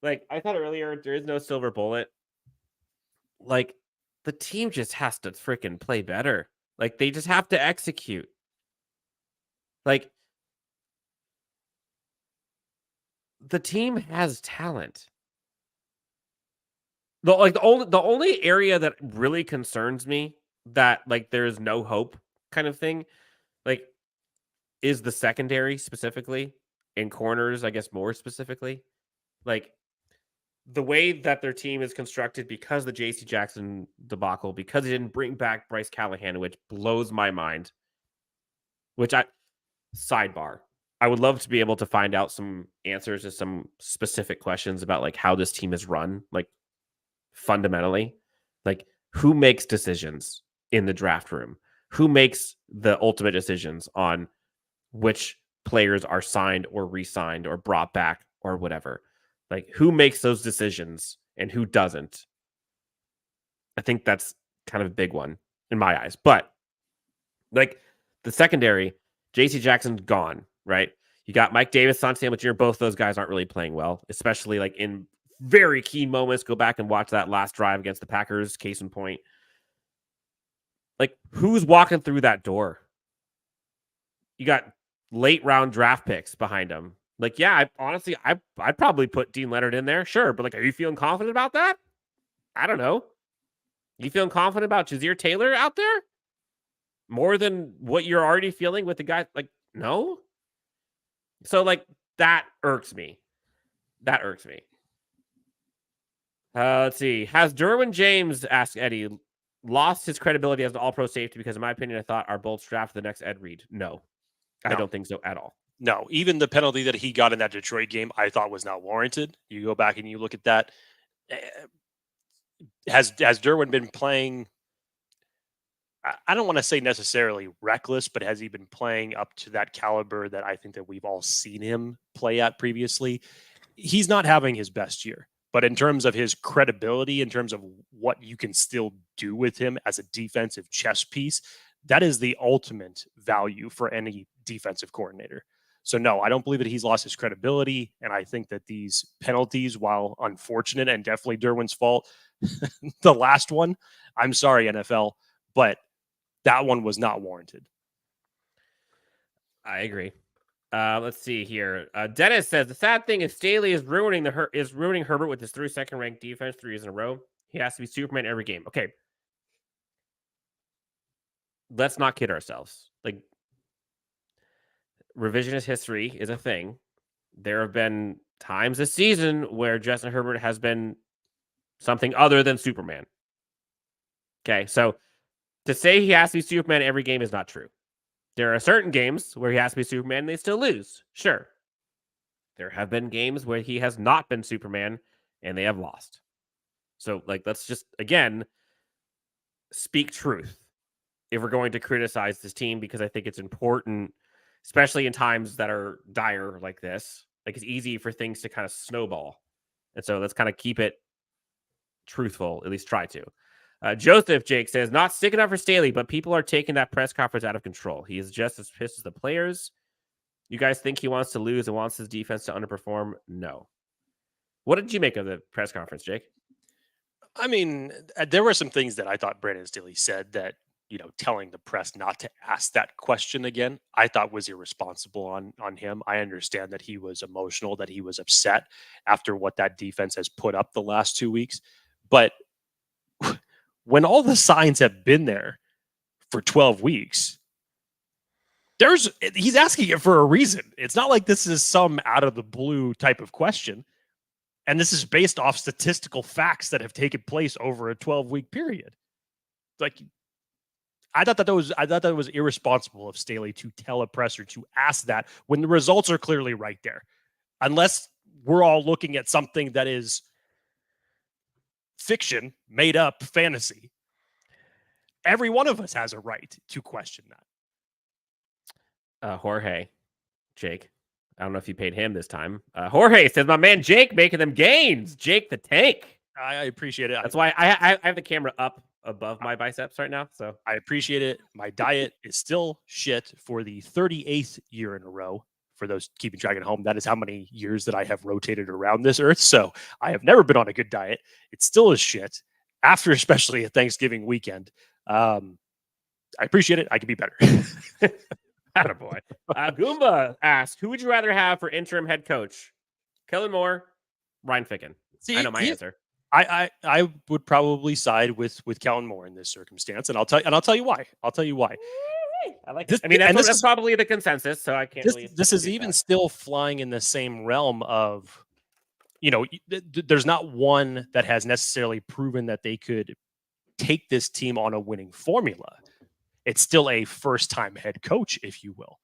Like, I thought earlier, there is no silver bullet. Like, the team just has to freaking play better. Like, they just have to execute. Like, the team has talent. The only area that really concerns me that like there's no hope kind of thing, like, is the secondary specifically, and corners, I guess more specifically. Like, the way that their team is constructed because the J.C. Jackson debacle, because they didn't bring back Bryce Callahan, which blows my mind. Sidebar. I would love to be able to find out some answers to some specific questions about like how this team is run, like fundamentally, like who makes decisions in the draft room, who makes the ultimate decisions on which players are signed or re-signed or brought back or whatever. Like, who makes those decisions and who doesn't? I think that's kind of a big one in my eyes. But like the secondary, J.C. Jackson's gone, right? You got Mike Davis, Son Sandwich. Both those guys aren't really playing well, especially like in very key moments. Go back and watch that last drive against the Packers, case in point. Like, who's walking through that door? You got late round draft picks behind him. Like, yeah, I'd probably put Dean Leonard in there, sure. But like, are you feeling confident about that? I don't know. You feeling confident about Jazeer Taylor out there more than what you're already feeling with the guy? Like, no. So like that irks me. Let's see. Has Derwin James, asked Eddie, lost his credibility as an all-pro safety? Because in my opinion, I thought our Bolts draft the next Ed Reed. No, I don't think so at all. No, even the penalty that he got in that Detroit game, I thought was not warranted. You go back and you look at that. Has Derwin been playing? I don't want to say necessarily reckless, but has he been playing up to that caliber that I think that we've all seen him play at previously? He's not having his best year, but in terms of his credibility, in terms of what you can still do with him as a defensive chess piece, that is the ultimate value for any defensive coordinator. So no, I don't believe that he's lost his credibility. And I think that these penalties, while unfortunate and definitely Derwin's fault, the last one, I'm sorry, NFL, but that one was not warranted. I agree. Let's see here. Dennis says the sad thing is Staley is ruining Herbert with his 32nd ranked defense 3 years in a row. He has to be Superman every game. Okay. Let's not kid ourselves. Like, revisionist history is a thing. There have been times this season where Justin Herbert has been something other than Superman. Okay, so to say he has to be Superman every game is not true. There are certain games where he has to be Superman and they still lose. Sure. There have been games where he has not been Superman and they have lost. So, like, let's just, again, speak truth if we're going to criticize this team, because I think it's important, especially in times that are dire like this. Like, it's easy for things to kind of snowball. And so let's kind of keep it truthful, at least try to. Joseph, Jake says, not sticking up for Staley, but people are taking that press conference out of control. He is just as pissed as the players. You guys think he wants to lose and wants his defense to underperform? No. What did you make of the press conference, Jake? I mean, there were some things that I thought Brandon Staley said that, telling the press not to ask that question again, I thought was irresponsible on him. I understand that he was emotional, that he was upset after what that defense has put up the last 2 weeks. But when all the signs have been there for 12 weeks. He's asking it for a reason. It's not like this is some out of the blue type of question. And this is based off statistical facts that have taken place over a 12-week period. Like, I thought that was irresponsible of Staley to tell a presser to ask that when the results are clearly right there. Unless we're all looking at something that is fiction, made up fantasy. Every one of us has a right to question that. Jorge, Jake. I don't know if you paid him this time. Jorge says, my man Jake making them gains. Jake the Tank. I appreciate it. That's why I have the camera up above my biceps right now. So I appreciate it. My diet is still shit for the 38th year in a row. For those keeping track at home, that is how many years that I have rotated around this earth. So I have never been on a good diet. It still is shit after, especially a Thanksgiving weekend. I appreciate it. I can be better. Attaboy. Goomba asked, who would you rather have for interim head coach? Kellen Moore, Ryan Ficken. I know my answer. I would probably side with Kellen Moore in this circumstance, and I'll tell you why. I like this. I mean, that's probably the consensus, so I can't. This is even still flying in the same realm of, there's not one that has necessarily proven that they could take this team on a winning formula. It's still a first-time head coach, if you will.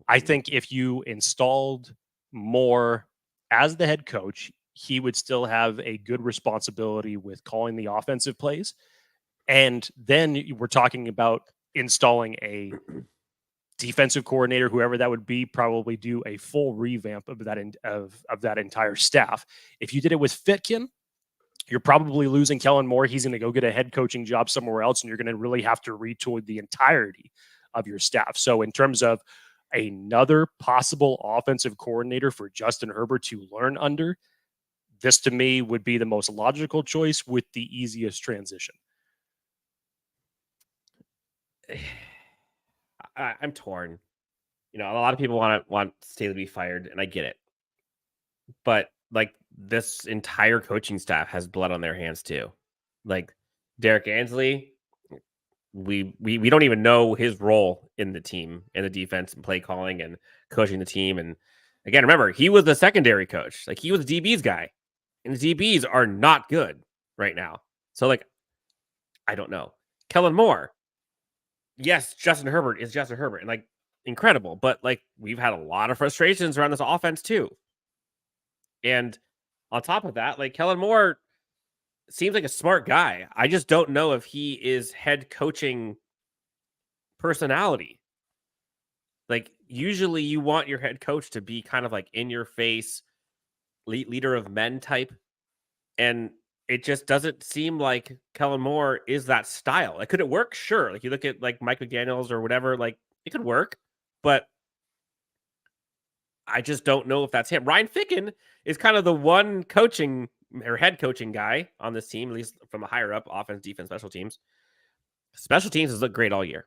I think if you installed Moore as the head coach, he would still have a good responsibility with calling the offensive plays. And then we're talking about installing a defensive coordinator, whoever that would be, probably do a full revamp of that entire staff. If you did it with Fitkin, you're probably losing Kellen Moore. He's going to go get a head coaching job somewhere else, and you're going to really have to retool the entirety of your staff. So in terms of another possible offensive coordinator for Justin Herbert to learn under, this to me would be the most logical choice with the easiest transition. I'm torn. A lot of people want Staley to be fired, and I get it. But like, this entire coaching staff has blood on their hands too. Like Derek Ansley, we don't even know his role in the team, in the defense and play calling and coaching the team. And again, remember, he was the secondary coach. Like, he was the DB's guy, and the DBs are not good right now. So like, I don't know. Kellen Moore. Yes, Justin Herbert is Justin Herbert, and like, incredible. But like, we've had a lot of frustrations around this offense too. And on top of that, like, Kellen Moore seems like a smart guy. I just don't know if he is head coaching personality. Like, usually you want your head coach to be kind of like in your face, leader of men type. And it just doesn't seem like Kellen Moore is that style. Like, could it work? Sure. Like, you look at like Mike McDaniels or whatever, like, it could work, but I just don't know if that's him. Ryan Ficken is kind of the one coaching or head coaching guy on this team, at least from a higher up, offense, defense, special teams. Special teams has looked great all year,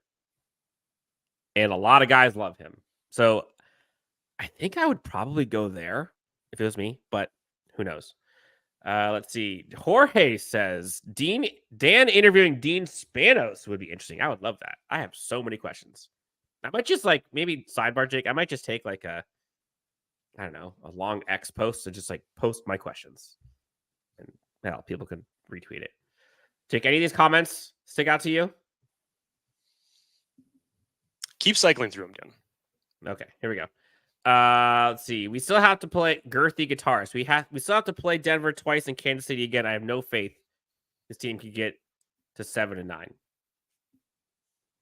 and a lot of guys love him. So I think I would probably go there if it was me, but who knows? Let's see. Jorge says Dan interviewing Dean Spanos would be interesting. I would love that. I have so many questions. I might just like, maybe sidebar, Jake. I might just take like a long X post to just like post my questions, and hell, people can retweet it. Jake, any of these comments stick out to you? Keep cycling through them, Jen. Okay, here we go. Let's see. We still have to play girthy guitars. We still have to play Denver twice and Kansas City again. I have no faith this team could get to 7-9.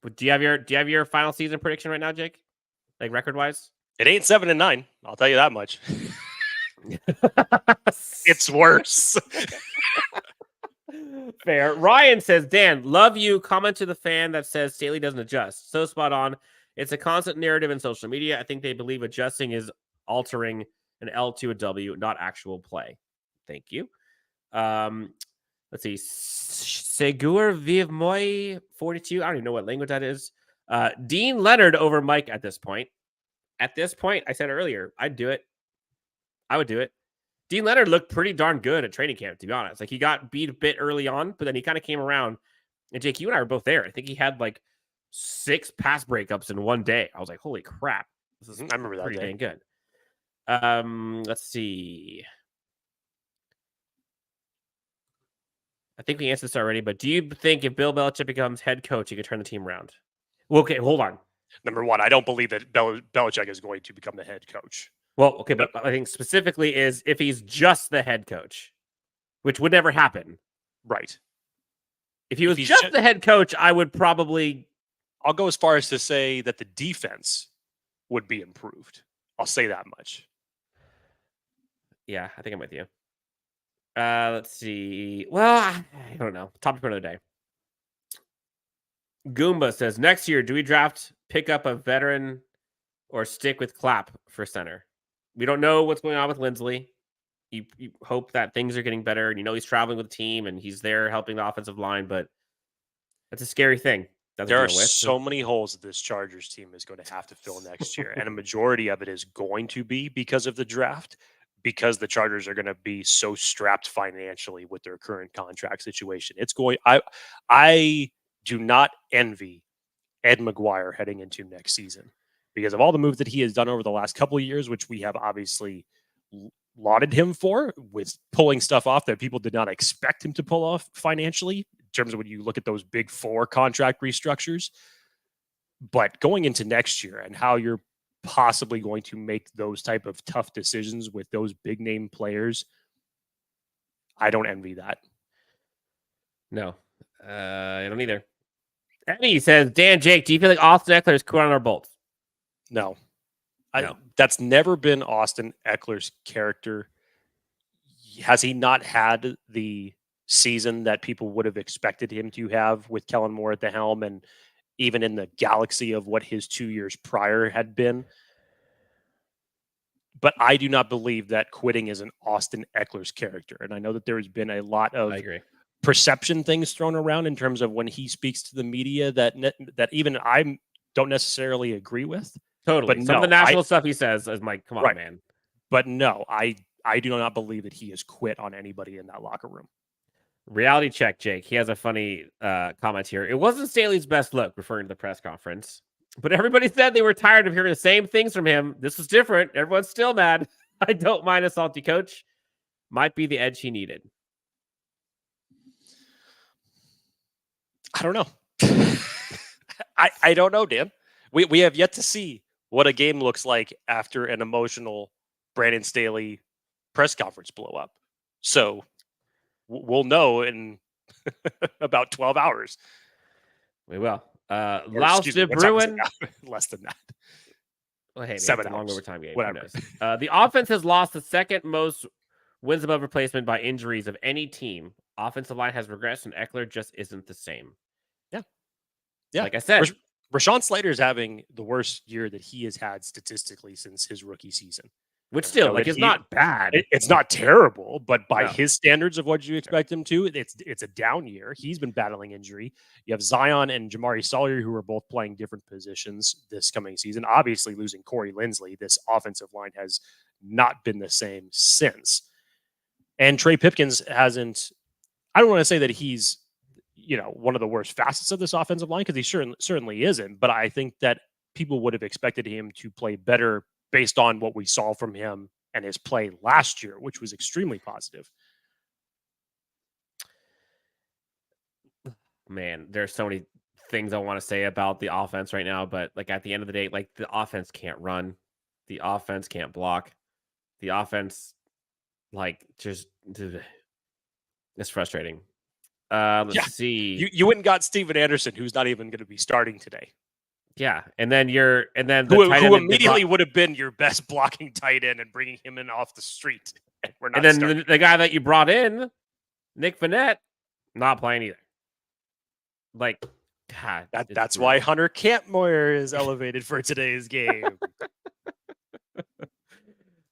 But do you have your final season prediction right now, Jake? Like, record wise? It ain't 7-9. I'll tell you that much. It's worse. Fair. Ryan says, Dan, love you. Comment to the fan that says Staley doesn't adjust. So spot on. It's a constant narrative in social media. I think they believe adjusting is altering an L to a W, not actual play. Thank you. Let's see. Segur Vive Moi 42. I don't even know what language that is. Dean Leonard over Mike at this point. At this point, I said earlier, I'd do it. I would do it. Dean Leonard looked pretty darn good at training camp, to be honest. Like, he got beat a bit early on, but then he kind of came around. And Jake, you and I were both there. I think he had like 6 pass breakups in one day. I was like, holy crap. This is I remember that pretty day. dang good. Let's see. I think we answered this already, but do you think if Bill Belichick becomes head coach, he could turn the team around? Well, okay, hold on. Number one, I don't believe that Belichick is going to become the head coach. Well, okay, but I think specifically is if he's just the head coach, which would never happen. Right. If he was just the head coach, I would probably... I'll go as far as to say that the defense would be improved. I'll say that much. Yeah, I think I'm with you. Let's see. Well, I don't know. Topic for another day. Goomba says, next year, do we draft, pick up a veteran, or stick with Clapp for center? We don't know what's going on with Lindsley. You hope that things are getting better, and he's traveling with the team, and he's there helping the offensive line, but that's a scary thing. There are so many holes that this Chargers team is going to have to fill next year, and a majority of it is going to be because of the draft, because the Chargers are going to be so strapped financially with their current contract situation. I do not envy Ed McGuire heading into next season because of all the moves that he has done over the last couple of years, which we have obviously lauded him for, with pulling stuff off that people did not expect him to pull off financially in terms of when you look at those big 4 contract restructures. But going into next year and how you're possibly going to make those type of tough decisions with those big name players, I don't envy that. No, I don't either. Eddie says, Dan, Jake, do you feel like Austin Eckler is cool on our bolts? No. That's never been Austin Eckler's character. Has he not had the season that people would have expected him to have with Kellen Moore at the helm, and even in the galaxy of what his 2 years prior had been? But I do not believe that quitting is an Austin Eckler's character. And I know that there has been a lot of perception things thrown around in terms of when he speaks to the media that even I don't necessarily agree with. Totally. But some of the national stuff he says is like, come on, man. But no, I do not believe that he has quit on anybody in that locker room. Reality check, Jake. He has a funny comment here. It wasn't Staley's best look, referring to the press conference. But everybody said they were tired of hearing the same things from him. This was different. Everyone's still mad. I don't mind a salty coach. Might be the edge he needed. I don't know. I don't know, Dan. We have yet to see what a game looks like after an emotional Brandon Staley press conference blow up. So we'll know in about 12 hours. We will. Laos de Bruin. Less than that. Well, hey, 7 hours. A long overtime game. Whatever. The offense has lost the second most wins above replacement by injuries of any team. Offensive line has regressed, and Eckler just isn't the same. Yeah. Like I said, Rashawn Slater is having the worst year that he has had statistically since his rookie season. Which still, is not bad. It's not terrible, but by his standards of what you expect him to, it's a down year. He's been battling injury. You have Zion and Jamari Sawyer, who are both playing different positions this coming season. Obviously, losing Corey Lindsley, this offensive line has not been the same since. And Trey Pipkins hasn't. I don't want to say that he's one of the worst facets of this offensive line, because he certainly isn't. But I think that people would have expected him to play better based on what we saw from him and his play last year, which was extremely positive. Man, there's so many things I want to say about the offense right now, but at the end of the day, the offense can't run. The offense can't block. The offense, just it's frustrating. Let's see. You went and got Steven Anderson, who's not even going to be starting today. Yeah, and then who immediately would have been your best blocking tight end, and bringing him in off the street. And then the guy that you brought in, Nick Vannett, not playing either. God, that's why Hunter Kampmoyer is elevated for today's game.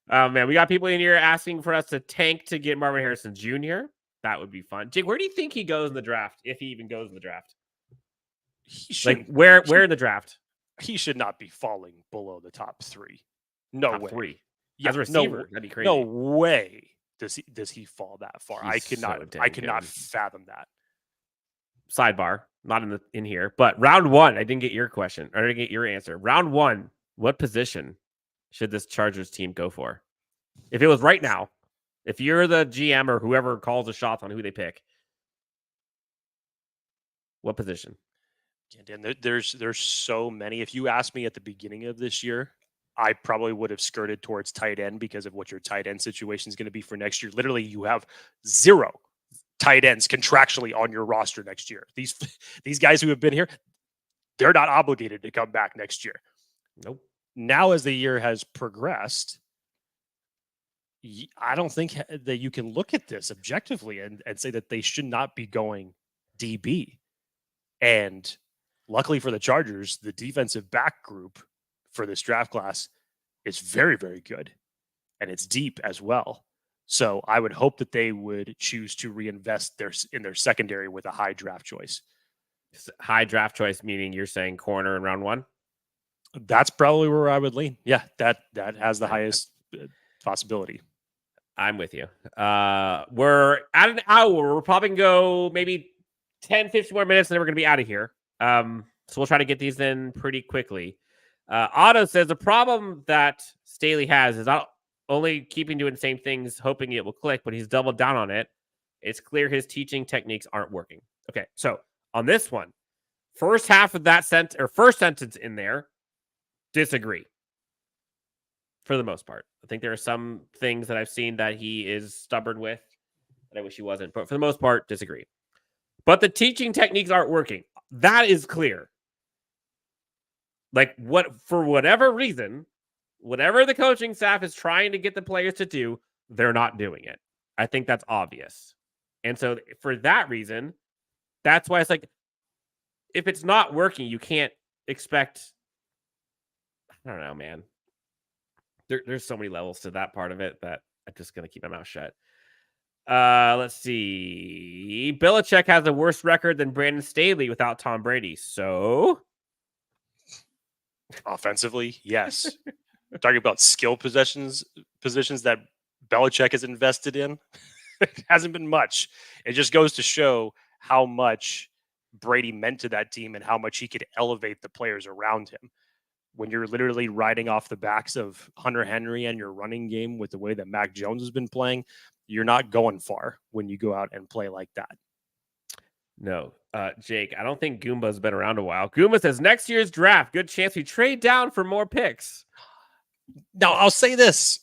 Oh man, we got people in here asking for us to tank to get Marvin Harrison Jr. That would be fun. Jake, where do you think he goes in the draft, if he even goes in the draft? He should, where in the draft? He should not be falling below the top 3. No top way. 3. Yeah, as a receiver, that'd be crazy. No way does he fall that far. He's I cannot fathom that. sidebar, not in here, but round 1, I didn't get your question, or I didn't get your answer. Round 1, what position should this Chargers team go for? If it was right now, if you're the GM or whoever calls the shots on who they pick, what position? And there's so many. If you asked me at the beginning of this year, I probably would have skirted towards tight end because of what your tight end situation is going to be for next year. Literally, you have 0 tight ends contractually on your roster next year. These guys who have been here, they're not obligated to come back next year. Nope. Now, as the year has progressed, I don't think that you can look at this objectively and say that they should not be going DB. And luckily for the Chargers, the defensive back group for this draft class is very, very good. And it's deep as well. So I would hope that they would choose to reinvest in their secondary with a high draft choice. High draft choice, meaning you're saying corner in round 1? That's probably where I would lean. Yeah, that has the highest possibility. I'm with you. We're at an hour. We're probably going to go maybe 10, 15 more minutes, and then we're going to be out of here. So we'll try to get these in pretty quickly. Otto says the problem that Staley has is not only keeping doing the same things, hoping it will click, but he's doubled down on it. It's clear his teaching techniques aren't working. Okay, so on this one, first half of that first sentence in there, disagree. For the most part, I think there are some things that I've seen that he is stubborn with, and I wish he wasn't. But for the most part, disagree. But the teaching techniques aren't working. That is clear. Like, for whatever reason, whatever the coaching staff is trying to get the players to do, they're not doing it. I think that's obvious. And so for that reason, that's why it's like, if it's not working, you can't expect, I don't know, man. There's so many levels to that part of it that I'm just going to keep my mouth shut. Let's see. Belichick has a worse record than Brandon Staley without Tom Brady. So offensively, yes. Talking about skill positions that Belichick has invested in, it hasn't been much. It just goes to show how much Brady meant to that team and how much he could elevate the players around him. When you're literally riding off the backs of Hunter Henry and your running game with the way that Mac Jones has been playing, you're not going far when you go out and play like that. No, Jake, I don't think Goomba's been around a while. Goomba says next year's draft, good chance we trade down for more picks. Now, I'll say this.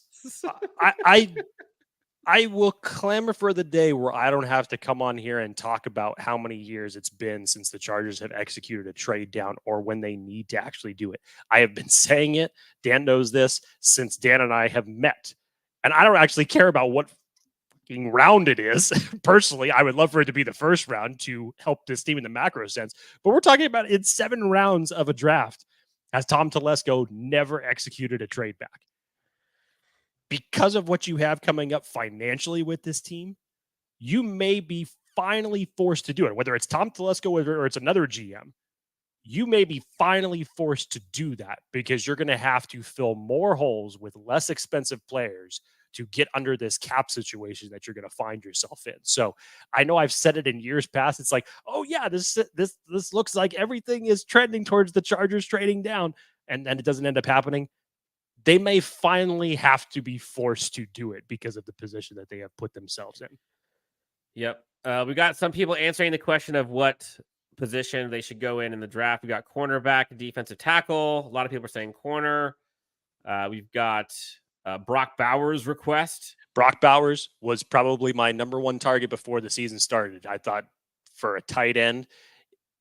I will clamor for the day where I don't have to come on here and talk about how many years it's been since the Chargers have executed a trade down or when they need to actually do it. I have been saying it. Dan knows this since Dan and I have met. And I don't actually care about what fucking round it is. Personally, I would love for it to be the first round to help this team in the macro sense. But we're talking about in 7 rounds of a draft as Tom Telesco never executed a trade back. Because of what you have coming up financially with this team, you may be finally forced to do it. Whether it's Tom Telesco or it's another GM, you may be finally forced to do that because you're going to have to fill more holes with less expensive players to get under this cap situation that you're going to find yourself in. So I know I've said it in years past. It's like, oh yeah, this looks like everything is trending towards the Chargers trading down, and then it doesn't end up happening. They may finally have to be forced to do it because of the position that they have put themselves in. Yep. We got some people answering the question of what position they should go in the draft. We got cornerback, defensive tackle. A lot of people are saying corner. We've got Brock Bowers' request. Brock Bowers was probably my number 1 target before the season started. I thought for a tight end,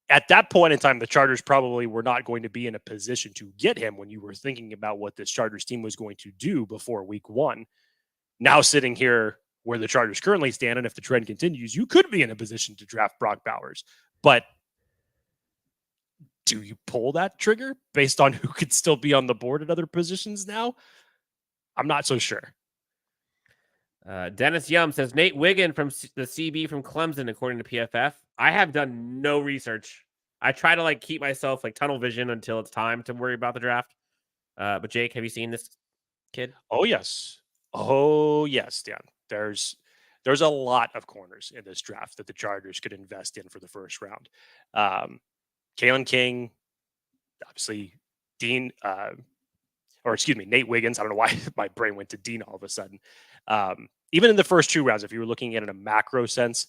at that point in time, the Chargers probably were not going to be in a position to get him when you were thinking about what this Chargers team was going to do before week 1. Now sitting here where the Chargers currently stand, and if the trend continues, you could be in a position to draft Brock Bowers. But do you pull that trigger based on who could still be on the board at other positions now? I'm not so sure. Dennis Yum says Nate Wiggin from the CB from Clemson, according to PFF. I have done no research. I try to keep myself tunnel vision until it's time to worry about the draft. But Jake, have you seen this kid? Oh yes, Dan. There's There's a lot of corners in this draft that the Chargers could invest in for the first round. Kalen King, obviously Nate Wiggins. I don't know why my brain went to Dean all of a sudden. Even in the first 2 rounds, if you were looking at it in a macro sense,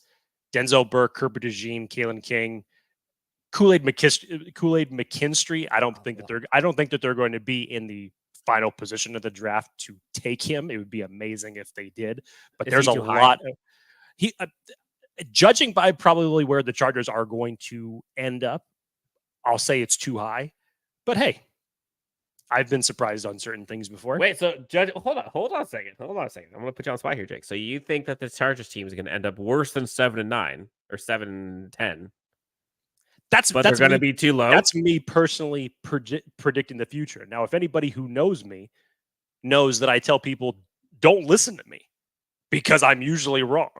Denzel Burke, Kirby DeJean, Kalen King, Kool-Aid McKinstry. I don't think that they're going to be in the final position of the draft to take him. It would be amazing if they did, but there's a lot of judging by probably where the Chargers are going to end up. I'll say it's too high, but hey, I've been surprised on certain things before. Wait, so hold on a second. I'm going to put you on the spot here, Jake. So you think that the Chargers team is going to end up worse than 7-9 or 7-10? That's going to be too low. That's me personally predicting the future. Now, if anybody who knows me knows that I tell people don't listen to me because I'm usually wrong.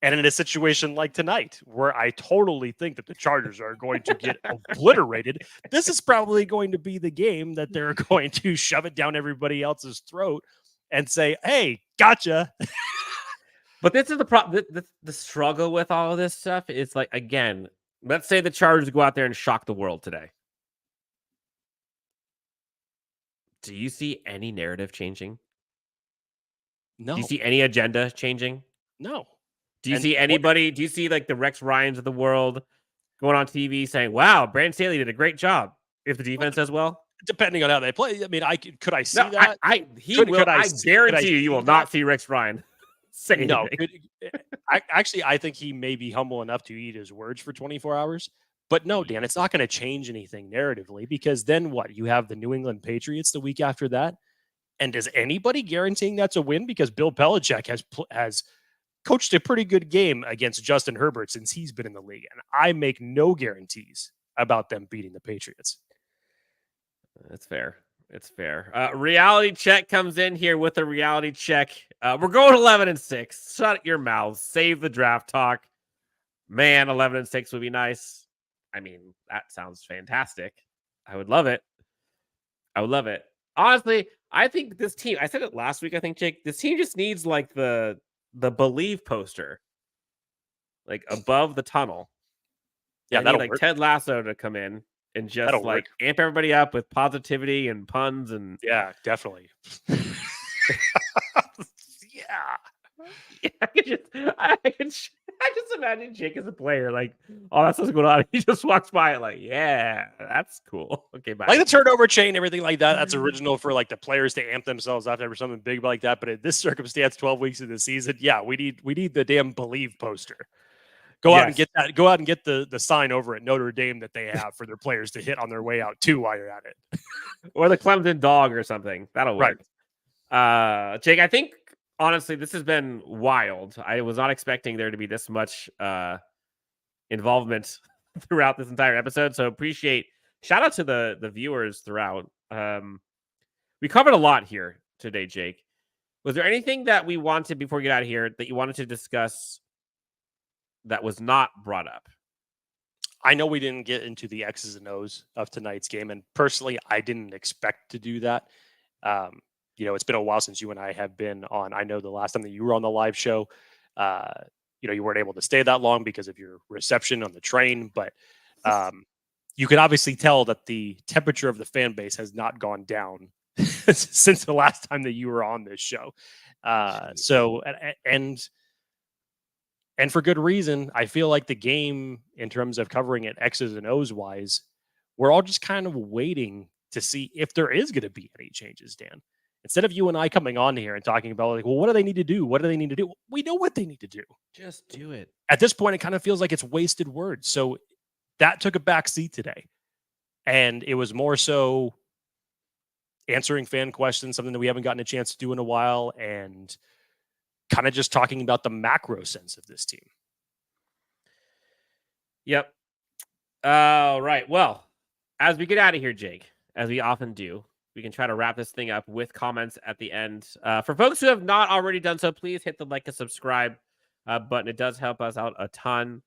And in a situation like tonight, where I totally think that the Chargers are going to get obliterated, this is probably going to be the game that they're going to shove it down everybody else's throat and say, hey, gotcha. But this is the problem. The struggle with all of this stuff is like, again, let's say the Chargers go out there and shock the world today. Do you see any narrative changing? No. Do you see any agenda changing? No. Do you see anybody? Do you see like the Rex Ryans of the world going on TV saying, "Wow, Brandon Staley did a great job"? If the defense does well, depending on how they play. I mean, could I see that? I guarantee you will not see Rex Ryan say no. anything. I think he may be humble enough to eat his words for 24 hours. But no, Dan, it's not going to change anything narratively, because then what? You have the New England Patriots the week after that, and is anybody guaranteeing that's a win? Because Bill Belichick has coached a pretty good game against Justin Herbert since he's been in the league, and I make no guarantees about them beating the Patriots. That's fair. It's fair. Reality check comes in here with a reality check. We're going 11-6. Shut your mouths. Save the draft talk. Man, 11-6 would be nice. I mean, that sounds fantastic. I would love it. Honestly, I think this team, I said it last week, I think, Jake, this team just needs like the Believe poster, like above the tunnel. Yeah, that'll like work. Ted Lasso to come in and just that'll like work. Amp everybody up with positivity and puns and yeah, definitely. yeah, I just imagine Jake as a player, like, oh, that's what's going on. He just walks by it like, yeah, that's cool. Okay, bye. Like the turnover chain, everything like that. That's original for like the players to amp themselves up for something big like that. But in this circumstance, 12 weeks of the season, yeah, we need the damn Believe poster. Go out and get that. Go out and get the sign over at Notre Dame that they have for their players to hit on their way out too while you're at it, or the Clemson dog or something. That'll work. Right. Jake, I think honestly, this has been wild. I was not expecting there to be this much involvement throughout this entire episode. So shout out to the viewers throughout. We covered a lot here today, Jake. Was there anything that we wanted before we get out of here that you wanted to discuss that was not brought up? I know we didn't get into the X's and O's of tonight's game, and personally, I didn't expect to do that. It's been a while since you and I have been on. I know the last time that you were on the live show, you weren't able to stay that long because of your reception on the train, but you could obviously tell that the temperature of the fan base has not gone down since the last time that you were on this show. And for good reason. I feel like the game, in terms of covering it X's and O's wise, we're all just kind of waiting to see if there is going to be any changes, Dan. Instead of you and I coming on here and talking about like, well, what do they need to do? What do they need to do? We know what they need to do. Just do it. At this point, it kind of feels like it's wasted words. So that took a back seat today. And it was more so answering fan questions, something that we haven't gotten a chance to do in a while, and kind of just talking about the macro sense of this team. Yep. All right. Well, as we get out of here, Jake, as we often do, we can try to wrap this thing up with comments at the end. For folks who have not already done so, please hit the like and subscribe button. It does help us out a ton.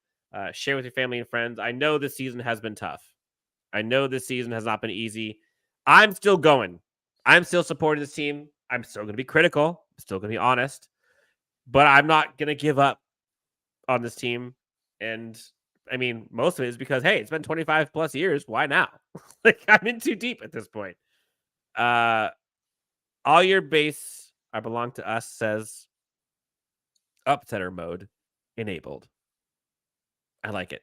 Share with your family and friends. I know this season has been tough. I know this season has not been easy. I'm still going. I'm still supporting this team. I'm still going to be critical. I'm still going to be honest. but I'm not going to give up on this team. And I mean, most of it is because, hey, it's been 25 plus years. Why now? Like, I'm in too deep at this point. All your base, I belong to us, says upsetter mode enabled. I like it.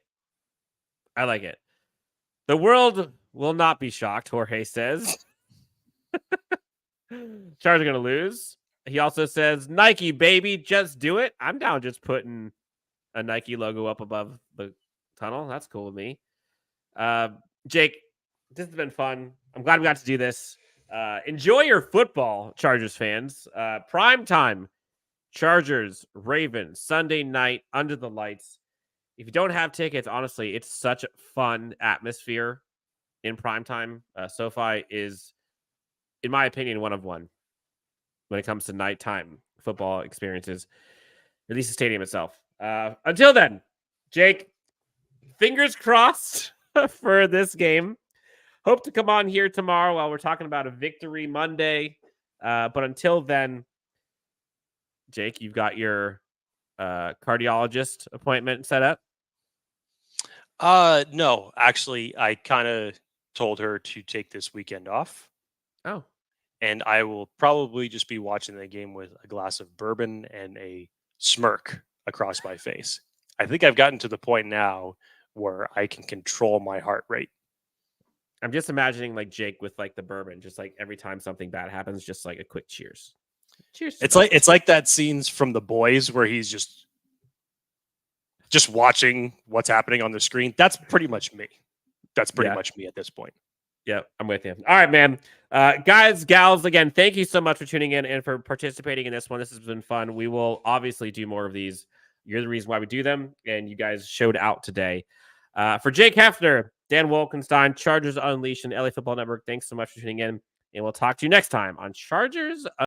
I like it. The world will not be shocked, Jorge says. Chargers are going to lose. He also says, Nike, baby, just do it. I'm down just putting a Nike logo up above the tunnel. That's cool with me. Jake, this has been fun. I'm glad we got to do this. Enjoy your football, Chargers fans. Prime time, Chargers, Ravens, Sunday night, under the lights. If you don't have tickets, honestly, it's such a fun atmosphere in prime time. SoFi is, in my opinion, one of one when it comes to nighttime football experiences, at least the stadium itself. Until then, Jake, fingers crossed for this game. Hope to come on here tomorrow while we're talking about a victory Monday. But until then, Jake, you've got your cardiologist appointment set up? No, actually, I kind of told her to take this weekend off. Oh. And I will probably just be watching the game with a glass of bourbon and a smirk across my face. I think I've gotten to the point now where I can control my heart rate. I'm just imagining like Jake with like the bourbon, just like every time something bad happens, just like a quick cheers. Cheers. It's like that scenes from The Boys where he's just watching what's happening on the screen. That's pretty much me. That's pretty much me at this point. Yeah, I'm with you. All right, man. Guys, gals, again, thank you so much for tuning in and for participating in this one. This has been fun. We will obviously do more of these. You're the reason why we do them, and you guys showed out today. For Jake Hefner, Dan Wolkenstein, Chargers Unleashed, and LA Football Network, thanks so much for tuning in, and we'll talk to you next time on Chargers